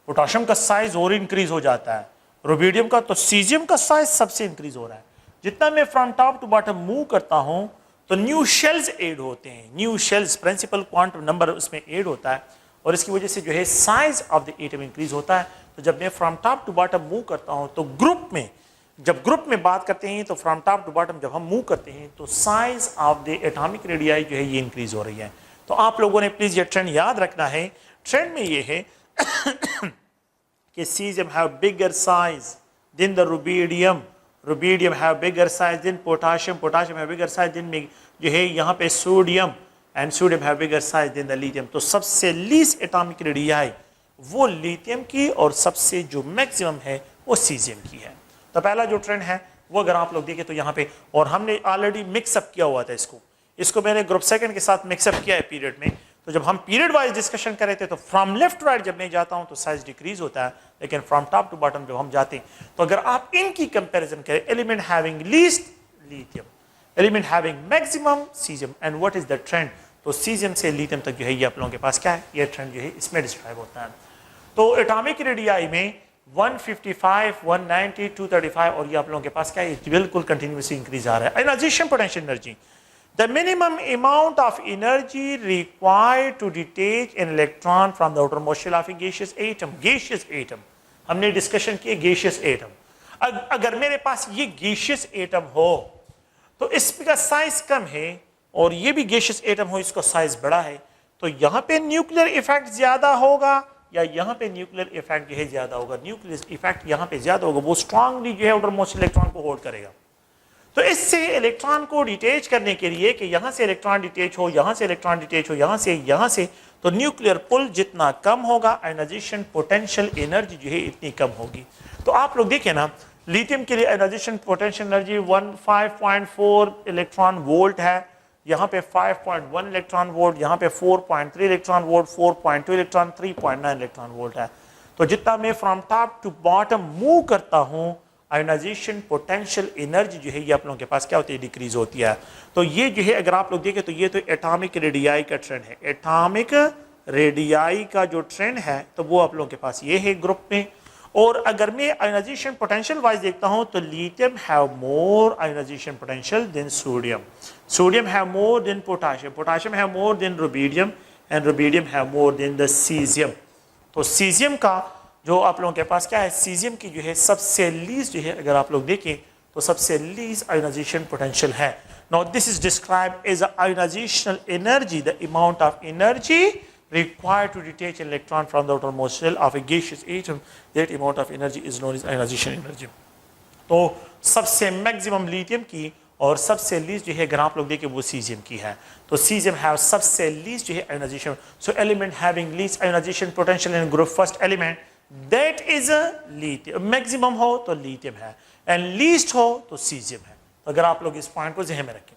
पोटाशियम का साइज और इंक्रीज हो जाता है, रुबीडियम का, तो सीजियम का साइज सबसे इंक्रीज हो रहा है। जितना मैं from top to bottom move करता हूं तो न्यू शेल्स ऐड होते हैं, new shells principal quantum number उसमें ऐड होता है, और इसकी वजह से जो है size of the atom increase होता है। तो जब मैं from top to bottom move करता हूं तो ग्रुप में, जब ग्रुप में बात करते हैं तो फ्रॉम टॉप टू बॉटम जब हम मूव करते हैं तो size of the atomic radii जो है ये इंक्रीज हो रही है। तो आप लोगों ने प्लीज ये ट्रेंड याद रखना है। ट्रेंड में ये है कि caesium have bigger size than the rubidium, rubidium have bigger size than potassium, potassium have bigger size than जो है यहाँ पे sodium, and sodium have bigger size than the lithium. तो सबसे लीस्ट एटॉमिक रेडियाई वो लिथियम की और सबसे जो मैक्सिमम है वो सीजियम की है। तो पहला जो ट्रेंड है वो अगर आप लोग देखें तो यहाँ पे, और हमने ऑलरेडी मिक्सअप किया हुआ था इसको मैंने ग्रुप सेकंड के साथ मिक्सअप किया है पीरियड में। तो जब हम पीरियड वाइज डिस्कशन कर रहे थे तो फ्रॉम लेफ्ट राइट जब मैं जाता हूं तो साइज डिक्रीज होता है, लेकिन फ्रॉम टॉप टू बॉटम जब हम जाते हैं तो अगर आप इनकी कंपैरिजन करें, element having least lithium, element having maximum caesium, and what is the trend, तो सीजियम से लिथियम तक जो है ये आप लोगों के पास क्या है, ये ट्रेंड जो है इसमें डिस्क्राइब होता है। तो एटॉमिक रेडियाई में 155, 190, 235 और ये आप लोगों के पास क्या है, बिल्कुल कंटिन्यूसली इंक्रीज आ रहा है। Ionisation potential energy, the minimum amount of energy required to detach an electron from the outermost shell of a gaseous atom, gaseous atom हमने डिस्कशन किए gaseous atom। अगर मेरे पास ये gaseous atom हो तो इसका साइज कम है और ये भी gaseous atom हो, इसका साइज बड़ा है, तो यहाँ पे न्यूक्लियर इफेक्ट ज्यादा होगा या यहाँ पे न्यूक्लियर इफेक्ट जो है ज्यादा होगा? न्यूक्लियर इफेक्ट यहाँ पे ज्यादा होगा, वो स्ट्रांगली जो है आउटरमोस्ट इलेक्ट्रॉन को होल्ड करेगा। तो इससे इलेक्ट्रॉन को डिटेच करने के लिए कि यहां से इलेक्ट्रॉन डिटेच हो, यहां से इलेक्ट्रॉन डिटेच हो, यहां से, तो न्यूक्लियर पुल जितना कम होगा, आयोनाइजेशन पोटेंशियल एनर्जी जो है इतनी कम होगी। तो आप लोग देखिए ना, लिथियम के लिए ionisation potential energy 5.4 electron volt है, यहाँ पे 5.1 इलेक्ट्रॉन वोल्ट, यहाँ पे 4.3 electron volt, 4.2 electron, 3.9 electron volt है। तो जितना मैं from top to bottom move करता हूँ, आयोनाइजेशन पोटेंशियल एनर्जी जो है ये आप लोगों के पास क्या होती है, डिक्रीज होती है। तो ये जो है अगर आप लोग देखें तो ये तो एटॉमिक रेडियाई का ट्रेंड है। एटॉमिक रेडियाई का जो ट्रेंड है तो वो आप लोगों के पास ये है ग्रुप में। और अगर मैं आयोनाइजेशन पोटेंशियल वाइज देखता हूं तो lithium have more ionisation potential than sodium, sodium have more than potassium, potassium have more than rubidium and rubidium have more than the caesium. तो सीजियम का जो आप लोगों के पास क्या है, सीजियम की जो है सबसे लीस्ट जो है अगर आप लोग देखें तो सबसे लीस्ट आयोनाइजेशन पोटेंशियल है। Now this is described as ionisational energy, the amount of energy required to detach an electron from the outermost shell of a gaseous atom, that amount of energy is known as ionization energy। तो सबसे maximum lithium की और सबसे least जो है अगर आप लोग देखें वो सीजियम की है। तो सीजियम हैव सबसे लीस्ट जो है ionisation, so element having least ionisation potential in group first element that is lithium. Maximum हो तो लिथियम है एंड लीस्ट हो तो सीजियम है। तो अगर आप लोग इस पॉइंट को ज़हन में रखें।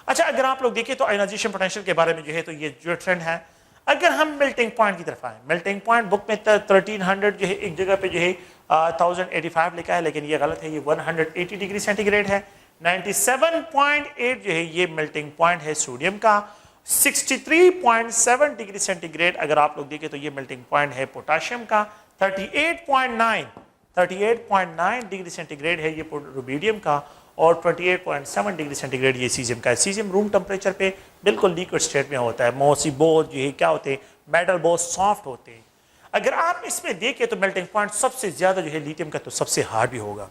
अच्छा, अगर आप लोग देखें तो आयोनाइजेशन पोटेंशियल के बारे में जो है तो ये जो ट्रेंड है, अगर हम मेल्टिंग पॉइंट की तरफ आए, मेल्टिंग पॉइंट बुक में 1300 जो है एक जगह पे जो है 1085 लिखा है, लेकिन ये गलत है, ये 180 डिग्री सेंटीग्रेड है। 97.8 जो है ये मेल्टिंग पॉइंट है सोडियम का। 63.7 डिग्री सेंटीग्रेड अगर आप लोग देखें तो ये मेल्टिंग पॉइंट है पोटाशियम का। 38.9 डिग्री सेंटीग्रेड है ये रुबीडियम का और 28.7 डिग्री सेंटीग्रेड ये सीजियम का है। सीजियम रूम टेम्परेचर पे बिल्कुल लिक्विड स्टेट में होता है। मोसी बोल जो है क्या होते हैं, मेटल बहुत सॉफ्ट होते हैं। अगर आप इसमें देखें तो मेल्टिंग पॉइंट सबसे ज्यादा जो है लिथियम का, तो सबसे हार्ड भी होगा।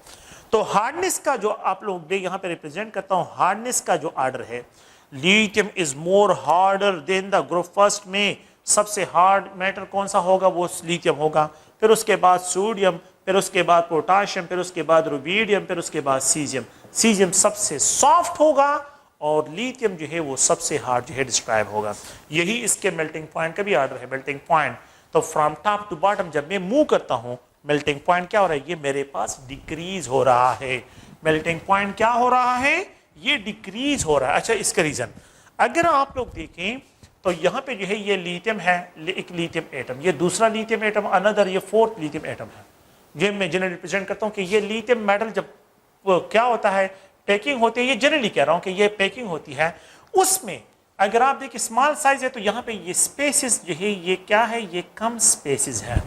तो हार्डनेस का जो आप लोग यहाँ पे रिप्रेजेंट करता हूँ, हार्डनेस का जो आर्डर है, lithium is more harder than the group first में सबसे हार्ड मेटल कौन सा होगा, वो लिथियम होगा। फिर उसके बाद सोडियम, फिर उसके बाद पोटाशियम, फिर उसके बाद रुबीडियम, फिर उसके बाद सीजियम। सीजियम सबसे सॉफ्ट होगा और लिथियम जो है वो सबसे हार्ड जो है डिस्क्राइब होगा। यही इसके मेल्टिंग पॉइंट का भी आर्डर है। मेल्टिंग पॉइंट तो फ्रॉम टॉप टू बॉटम जब मैं मूव करता हूँ, मेल्टिंग पॉइंट क्या हो रहा है, ये मेरे पास डिक्रीज हो रहा है। मेल्टिंग पॉइंट क्या हो रहा है, ये डिक्रीज हो रहा है। अच्छा, इसका रीजन अगर आप लोग देखें तो यहाँ पे जो है ये लिथियम है, एक लिथियम एटम, ये दूसरा लिथियम एटम, अनदर ये फोर्थ लिथियम एटम है। ये मैं जनरली रिप्रेजेंट करता हूँ कि ये लिथियम मेटल जब क्या होता है, पैकिंग होती है, ये जनरली कह रहा हूँ कि ये पैकिंग होती है, उसमें अगर आप देखिए स्मॉल साइज है तो यहाँ पे ये स्पेसिस जो है ये क्या है, ये कम स्पेसिस है।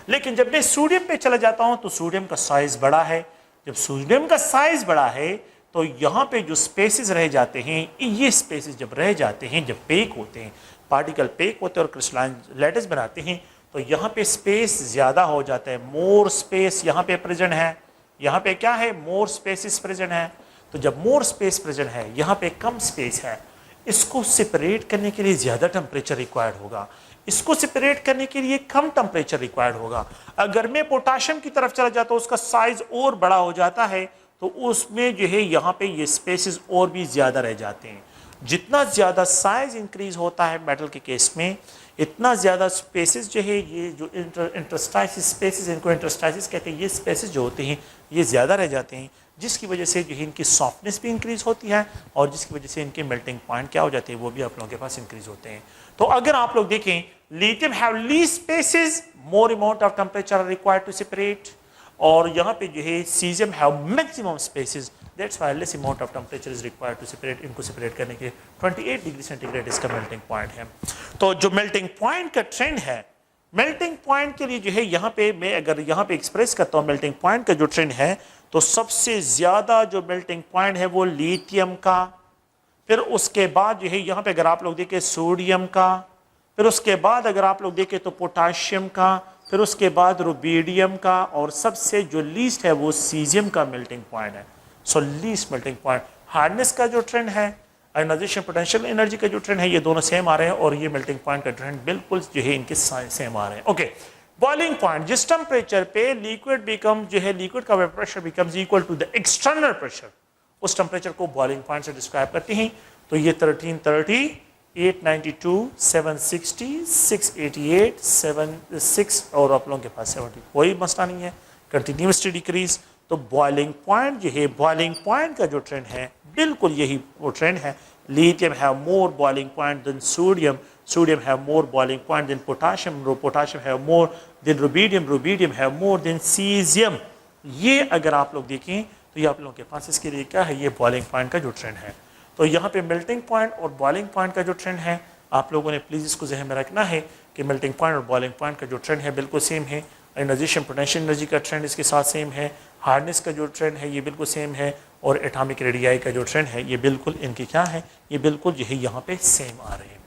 लेकिन जब मैं सोडियम पे चला जाता हूँ तो सोडियम का साइज बड़ा है। जब सोडियम का साइज बड़ा है तो यहाँ पे जो स्पेसिस रह जाते हैं, ये स्पेसिस जब रह जाते हैं, जब पेक होते हैं, पार्टिकल पेक होते हैं और क्रिस्टलाइन लैटिस बनाते हैं, तो यहाँ पे स्पेस ज़्यादा हो जाता है। मोर स्पेस यहाँ पे प्रेजेंट है, यहाँ पे क्या है, मोर स्पेसिस प्रेजेंट है। तो जब मोर स्पेस प्रेजेंट है, यहाँ पे कम स्पेस है, इसको सेपरेट करने के लिए ज़्यादा टेम्परेचर रिक्वायर्ड होगा, इसको सेपरेट करने के लिए कम टेम्परेचर रिक्वायर्ड होगा। अगर मैं पोटाशियम की तरफ चला जाता हूँ, उसका साइज और बड़ा हो जाता है, तो उसमें जो है यहाँ पे ये स्पेसिस और भी ज़्यादा रह जाते हैं। जितना ज़्यादा साइज इंक्रीज होता है मेटल के केस में, इतना ज़्यादा स्पेसिस जो है, ये जो इंटरस्टाइसिस स्पेसिस, इनको इंटरस्टाइसिस कहते हैं, ये स्पेसिस जो होते हैं ये ज़्यादा रह जाते हैं, जिसकी वजह से जो है इनकी सॉफ्टनेस भी इंक्रीज होती है और जिसकी वजह से इनके मेल्टिंग पॉइंट क्या हो जाते हैं, वो भी आप लोगों के पास इंक्रीज होते हैं। तो अगर आप लोग देखें, lithium have least spaces, more amount of temperature required to separate, और यहाँ पे जो है caesium have maximum spaces, that's why less amount of temperature is required to separate, इनको सेपरेट करने के 28 डिग्री सेंटीग्रेड इसका मेल्टिंग पॉइंट है। तो जो मेल्टिंग पॉइंट का ट्रेंड है, मेल्टिंग पॉइंट के लिए जो है यहाँ पे मैं अगर यहाँ पे एक्सप्रेस करता हूँ मेल्टिंग पॉइंट का जो ट्रेंड है, तो सबसे ज्यादा जो मेल्टिंग पॉइंट है वो लिथियम का, फिर उसके बाद जो है यहाँ पे अगर आप लोग देखें सोडियम का, फिर उसके बाद अगर आप लोग देखें तो पोटाशियम का, फिर उसके बाद रुबीडियम का, और सबसे जो लीस्ट है वो सीजियम का मेल्टिंग पॉइंट है। सो लीस्ट मेल्टिंग पॉइंट। हार्डनेस का जो ट्रेंड है, आयोनाइजेशन पोटेंशियल एनर्जी का जो ट्रेंड है, ये दोनों सेम आ रहे हैं, और ये मेल्टिंग पॉइंट का ट्रेंड बिल्कुल जो है इनके सेम आ रहे हैं। ओके, बॉइलिंग पॉइंट, जिस टेम्परेचर पे लिक्विड बिकम जो है लिक्विड का vapour pressure becomes equal to the external pressure, उस टेम्परेचर को बॉइलिंग पॉइंट से डिस्क्राइब करते हैं। तो ये 1330, 892, 760, 688, 76 और आप लोगों के पास 70, कोई मसला नहीं है, कंटिन्यूसली डिक्रीज। तो बॉइलिंग पॉइंट जो है, बॉइलिंग पॉइंट का जो ट्रेंड है बिल्कुल यही वो ट्रेंड है। Lithium have more boiling point than sodium, sodium have more boiling point than potassium, potassium have more than rubidium, rubidium have more than caesium. ये अगर आप लोग देखें तो ये आप लोगों के पास इसके लिए क्या है, ये बॉइलिंग पॉइंट का जो ट्रेंड है। तो यहाँ पे मेल्टिंग पॉइंट और बॉइलिंग पॉइंट का जो ट्रेंड है, आप लोगों ने प्लीज़ इसको जहन में रखना है कि मेल्टिंग पॉइंट और बॉइलिंग पॉइंट का जो ट्रेंड है बिल्कुल सेम है। आयोनाइजेशन पोटेंशियल एनर्जी का ट्रेंड इसके साथ सेम है, हार्डनेस का जो ट्रेंड है ये बिल्कुल सेम है, और एटॉमिक रेडियाई का जो ट्रेंड है ये बिल्कुल इनके क्या है, ये बिल्कुल जो है यहाँ पे सेम आ रहे हैं।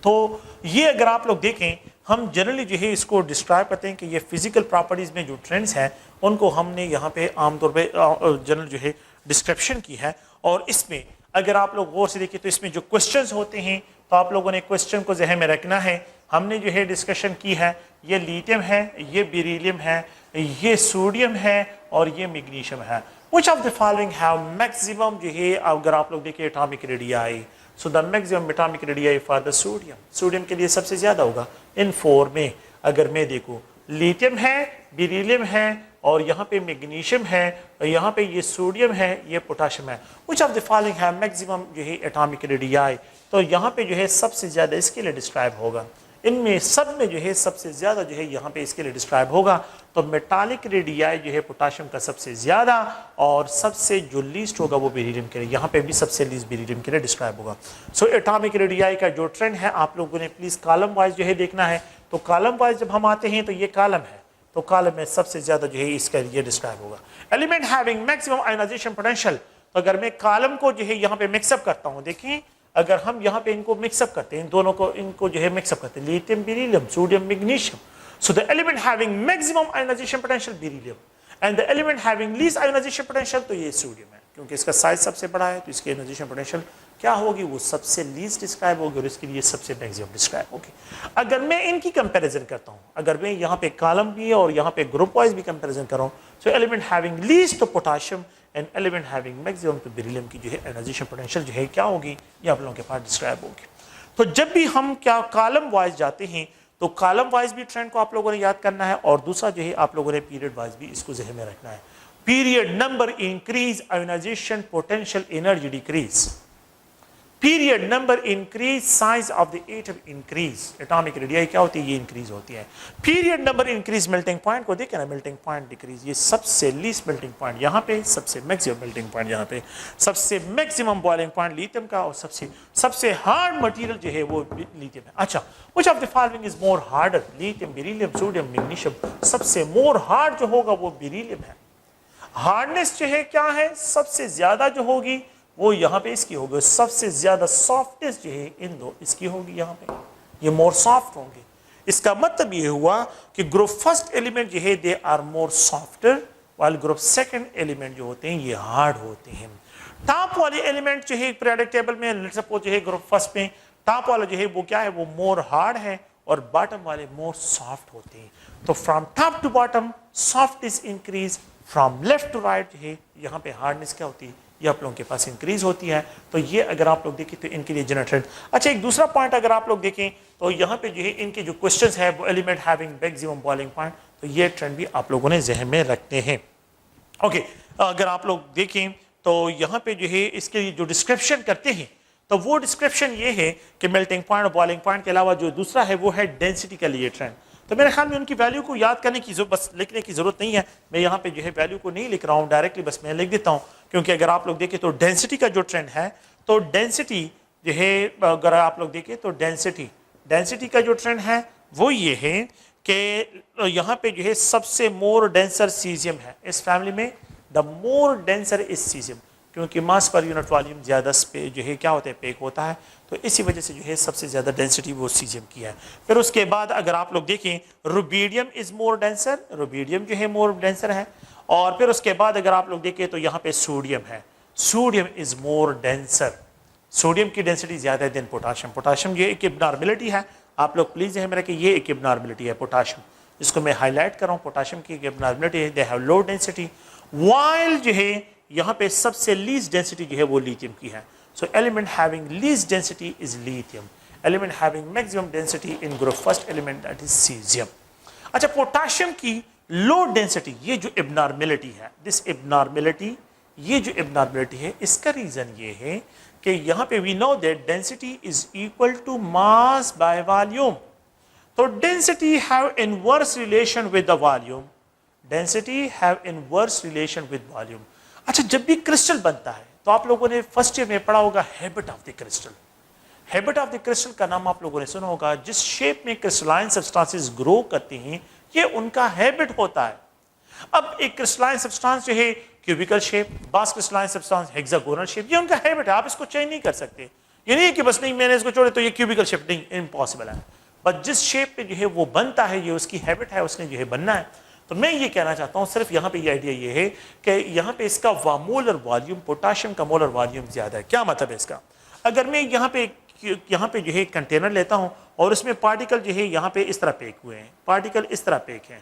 तो ये अगर आप लोग देखें, हम जनरली जो है इसको डिस्क्राइब करते हैं कि ये फिजिकल प्रॉपर्टीज़ में जो ट्रेंड्स हैं उनको हमने यहाँ पे आमतौर पे जनरल जो है डिस्क्रिप्शन की है। और इसमें अगर आप लोग गौर से देखें तो इसमें जो क्वेश्चंस होते हैं, तो आप लोगों ने क्वेश्चन को जहन में रखना है। हमने जो है डिस्कशन की है, ये लिथियम है, ये बेरिलियम है, ये सोडियम है और ये मैग्नीशियम है। Which of the following have maximum जो है, अगर आप लोग देखें atomic radii, so the maximum atomic radii for the sodium, sodium के लिए सबसे ज्यादा होगा इन 4 में। अगर मैं देखूं लिथियम है, बेरिलियम है, और यहाँ पे मैग्नीशियम है, और यहाँ पे ये सोडियम है, ये पोटाशियम है। Which of the following have maximum जो है एटॉमिक रेडियाई, तो यहाँ पे जो है सबसे ज्यादा इसके लिए डिस्क्राइब होगा, इनमें सब में जो है सबसे ज्यादा जो है यहाँ पे इसके लिए डिस्क्राइब होगा। तो मेटालिक रेडियाई जो है पोटाशियम का सबसे ज्यादा, और सबसे जो लीस्ट होगा वो बेरिलियम के लिए, यहाँ पे भी सबसे लीस्ट बेरिलियम के लिए डिस्क्राइब होगा। सो एटॉमिक रेडियाई का जो ट्रेंड है आप लोगों ने प्लीज कॉलम वाइज जो है देखना है। तो कॉलम वाइज जब हम आते हैं तो ये कॉलम है, तो कॉलम में सबसे ज्यादा जो है इसका ये डिस्क्राइब होगा। Element having maximum ionization potential, तो अगर मैं कॉलम को जो है यहाँ पे मिक्सअप करता हूँ, देखिए अगर हम यहाँ पे इनको मिक्सअप करते हैं, इन दोनों को इनको जो है मिक्सअप करते हैं, lithium beryllium sodium magnesium, so the element having maximum ionization potential beryllium, and the element having least ionisation potential, तो ये सोडियम है, क्योंकि इसका साइज सबसे बड़ा है तो इसकी आयोनाइजेशन पोटेंशियल क्या होगी, वो सबसे लीस्ट डिस्क्राइब होगी और इसके लिए सबसे मैक्सिमम डिस्क्राइब होगी। अगर मैं इनकी कंपैरिजन करता हूँ, अगर मैं यहाँ पे कॉलम भी और यहाँ पे ग्रुप वाइज भी कंपैरिजन कर रहा हूँ, सो एलिमेंट हैविंग लीस्ट तो potassium and element having maximum तो बेरिलियम की जो है आयोनाइजेशन पोटेंशियल जो है क्या होगी, ये आप लोगों के पास डिस्क्राइब होगी। तो जब भी हम क्या कॉलम वाइज जाते हैं तो कॉलम वाइज भी ट्रेंड को आप लोगों ने याद करना है, और दूसरा जो है आप लोगों ने पीरियड वाइज भी इसको ज़हन में रखना है। Period number increase ionisation potential energy decrease, period number increase size of the atom increase, atomic radii क्या होती है, ये इंक्रीज होती है। Period number increase, melting point को देखें ना, मेल्टिंग पॉइंट डिक्रीज, ये सबसे लीस्ट मेल्टिंग पॉइंट यहाँ पे, सबसे मैक्सिमम मेल्टिंग पॉइंट यहाँ पे, सबसे मैक्सिमम बॉइलिंग पॉइंट लिथियम का, और सबसे हार्ड मटेरियल जो है वो लिथियम है। अच्छा, which of the following is more harder, lithium beryllium sodium magnesium, सबसे मोर हार्ड जो होगा वो बेरिलियम है। हार्डनेस जो है क्या है, सबसे ज्यादा जो होगी वो यहाँ पे इसकी होगी, सबसे ज्यादा सॉफ्टनेस जो है इन दो इसकी होगी, यहाँ पे ये मोर सॉफ्ट होंगे। इसका मतलब ये हुआ कि ग्रुप फर्स्ट एलिमेंट जो है दे आर मोर सॉफ्टर, वाल ग्रुप सेकंड एलिमेंट जो होते हैं ये हार्ड होते हैं। टॉप वाले एलिमेंट जो है पीरियोडिक टेबल में लेट्स सपोज जो है ग्रुप फर्स्ट में टॉप वाला जो है वो क्या है, वो मोर हार्ड है, और बॉटम वाले मोर सॉफ्ट होते हैं। तो from top to bottom softness increase, from left to right जो है यहाँ पे हार्डनेस क्या होती है, ये आप लोगों के पास इंक्रीज होती है। तो ये अगर आप लोग देखें तो इनके लिए जनरल ट्रेंड। अच्छा, एक दूसरा पॉइंट अगर आप लोग देखें तो यहाँ पे जो है इनके जो क्वेश्चंस है वो element having maximum boiling point, तो ये ट्रेंड भी आप लोगों ने जहन में रखते हैं। ओके, अगर आप लोग देखें तो यहाँ पे जो है इसके लिए जो डिस्क्रिप्शन करते हैं तो वो डिस्क्रिप्शन ये है कि मेल्टिंग पॉइंट और बॉइलिंग पॉइंट के अलावा जो दूसरा है वो है डेंसिटी का लिए ट्रेंड। تو میرے خیال میں ان کی ویلیو کو یاد کرنے کی بس لکھنے کی ضرورت نہیں ہے. میں یہاں پہ جو ہے ویلیو کو نہیں لکھ رہا ہوں ڈائریکٹلی, بس میں لکھ دیتا ہوں, کیونکہ اگر آپ لوگ دیکھیں تو ڈینسٹی کا جو ٹرینڈ ہے, تو ڈینسٹی جو ہے اگر آپ لوگ دیکھیں تو ڈینسٹی کا جو ٹرینڈ ہے وہ یہ ہے کہ یہاں پہ جو ہے سب سے مور ڈینسر سیزیم ہے اس فیملی میں, دا مور ڈینسر از سیزیم, کیونکہ ماس پر یونٹ والیوم زیادہ جو ہے کیا ہوتا ہے, پیک ہوتا ہے, تو اسی وجہ سے جو ہے سب سے زیادہ ڈینسٹی وہ سیزیم کی ہے. پھر اس کے بعد اگر آپ لوگ دیکھیں روبیڈیم از مور ڈینسر, روبیڈیم جو ہے مور ڈینسر ہے, اور پھر اس کے بعد اگر آپ لوگ دیکھیں تو یہاں پہ سوڈیم ہے, سوڈیم از مور ڈینسر, سوڈیم کی ڈینسٹی زیادہ ہے دین پوٹاشیم. پوٹاشیم یہ ایک ابنارملٹی ہے, آپ لوگ پلیز ذہن میں رکھیں یہ ایک ابنارملٹی ہے پوٹاشیم, جس کو میں ہائی لائٹ کر رہا ہوں. پوٹاشیم کی ایک ابنارملٹی ہے, they have low density, while جو ہے یہاں پہ سب سے لیسٹ ڈینسٹی جو ہے وہ لیتھیم کی ہے. So element having least density is lithium, element having maximum density in group first element that is caesium. اچھا پوٹاشیم کی لو ڈینسٹی, یہ جو ابنارملٹی ہے, دس ابنارملٹی, یہ جو ابنارملٹی ہے اس کا ریزن یہ ہے کہ یہاں پہ we know that density is equal to mass by volume. تو density have inverse relation with the volume, density have inverse relation with volume. اچھا جب بھی کرسٹل بنتا ہے تو آپ لوگوں نے فرسٹ ایئر میں پڑھا ہوگا habit of the crystal. Habit of the crystal کا نام آپ لوگوں نے سنا ہوگا, جس شیپ میں کرسٹلائن سبسٹانسز گرو کرتے ہیں یہ ان کا ہیبٹ ہوتا ہے. اب ایک کرسٹلائن سبسٹانس جو ہے کیوبیکل شیپ, بعض کرسٹلائن سبسٹانس ہیگزاگونل شیپ, یہ ان کا ہیبٹ ہے, آپ اس کو چینج نہیں کر سکتے. یہ نہیں کہ بس نہیں میں نے اس کو چھوڑے تو یہ کیوبیکل شیپ, نہیں, امپاسبل ہے. بس جس شیپ پہ جو ہے وہ بنتا ہے یہ اس کی ہیبٹ ہے, اس نے جو ہے بننا ہے. تو میں یہ کہنا چاہتا ہوں صرف یہاں پہ یہ آئیڈیا یہ ہے کہ یہاں پہ اس کا مولر والیوم, پوٹاشیم کا مولر والیوم زیادہ ہے. کیا مطلب ہے اس کا؟ اگر میں یہاں پہ جو ہے کنٹینر لیتا ہوں اور اس میں پارٹیکل جو ہے یہاں پہ اس طرح پیک ہوئے ہیں, پارٹیکل اس طرح پیک ہیں,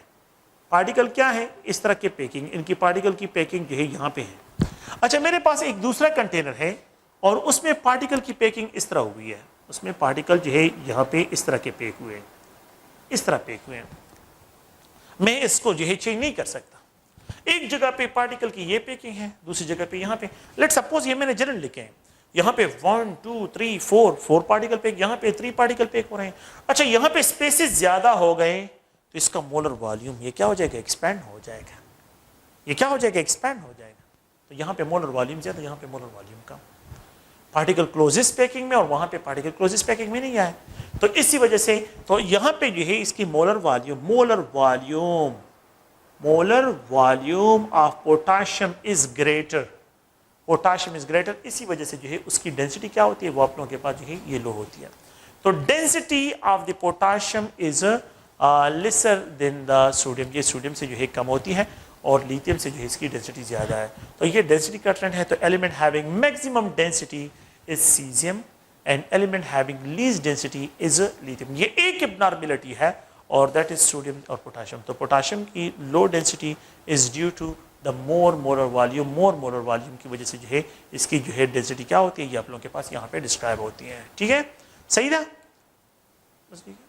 پارٹیکل کیا ہے اس طرح کے پیکنگ, ان کی پارٹیکل کی پیکنگ جو ہے یہاں پہ ہے. اچھا میرے پاس ایک دوسرا کنٹینر ہے اور اس میں پارٹیکل کی پیکنگ اس طرح ہوئی ہے, اس میں پارٹیکل جو ہے یہاں پہ اس طرح کے پیک ہوئے ہیں, اس طرح پیک ہوئے ہیں. میں اس کو جو ہے چینج نہیں کر سکتا. ایک جگہ پہ پارٹیکل کی یہ پیکنگ ہے, دوسری جگہ پہ یہاں پہ, لیٹ سپوز یہ میں نے جنرل لکھے ہیں, یہاں پہ 1 2 3 4 پارٹیکل پیک, یہاں پہ 3 پارٹیکل پیک ہو رہے ہیں. اچھا یہاں پہ اسپیسز زیادہ ہو گئے تو اس کا مولر والیوم یہ کیا ہو جائے گا, ایکسپینڈ ہو جائے گا. یہ کیا ہو جائے گا, ایکسپینڈ ہو جائے گا. تو یہاں پہ مولر والیوم زیادہ, یہاں پہ مولر والیوم کم. پارٹیکل کلوزسٹ پیکنگ میں اور وہاں پہ پارٹیکل کلوزسٹ پیکنگ میں نہیں آئے. تو اسی وجہ سے تو یہاں پہ جو ہے اس کی molar volume of potassium is greater, potassium is greater. اسی وجہ سے جو ہے اس کی ڈینسٹی کیا ہوتی ہے, وہ آپ لوگوں کے پاس جو ہے یہ لو ہوتی ہے. تو density of the potassium is lesser than the sodium, یہ سوڈیم سے جو ہے کم ہوتی ہے اور لیتھیم سے جو ہے اس کی ڈینسٹی زیادہ ہے. تو یہ ڈینسٹی کا ٹرینڈ ہے. تو element having maximum density is caesium and element having least density is lithium. یہ ایک ابنارملٹی ہے اور دیٹ از سوڈیم اور پوٹاشیم. تو پوٹاشیم کی low density is due to the more molar volume کی وجہ سے جو ہے اس کی جو ہے ڈینسٹی کیا ہوتی ہے, یہ آپ لوگوں کے پاس یہاں پہ ڈسکرائب ہوتی ہے. ٹھیک ہے, صحیح تھا. بس ٹھیک ہے.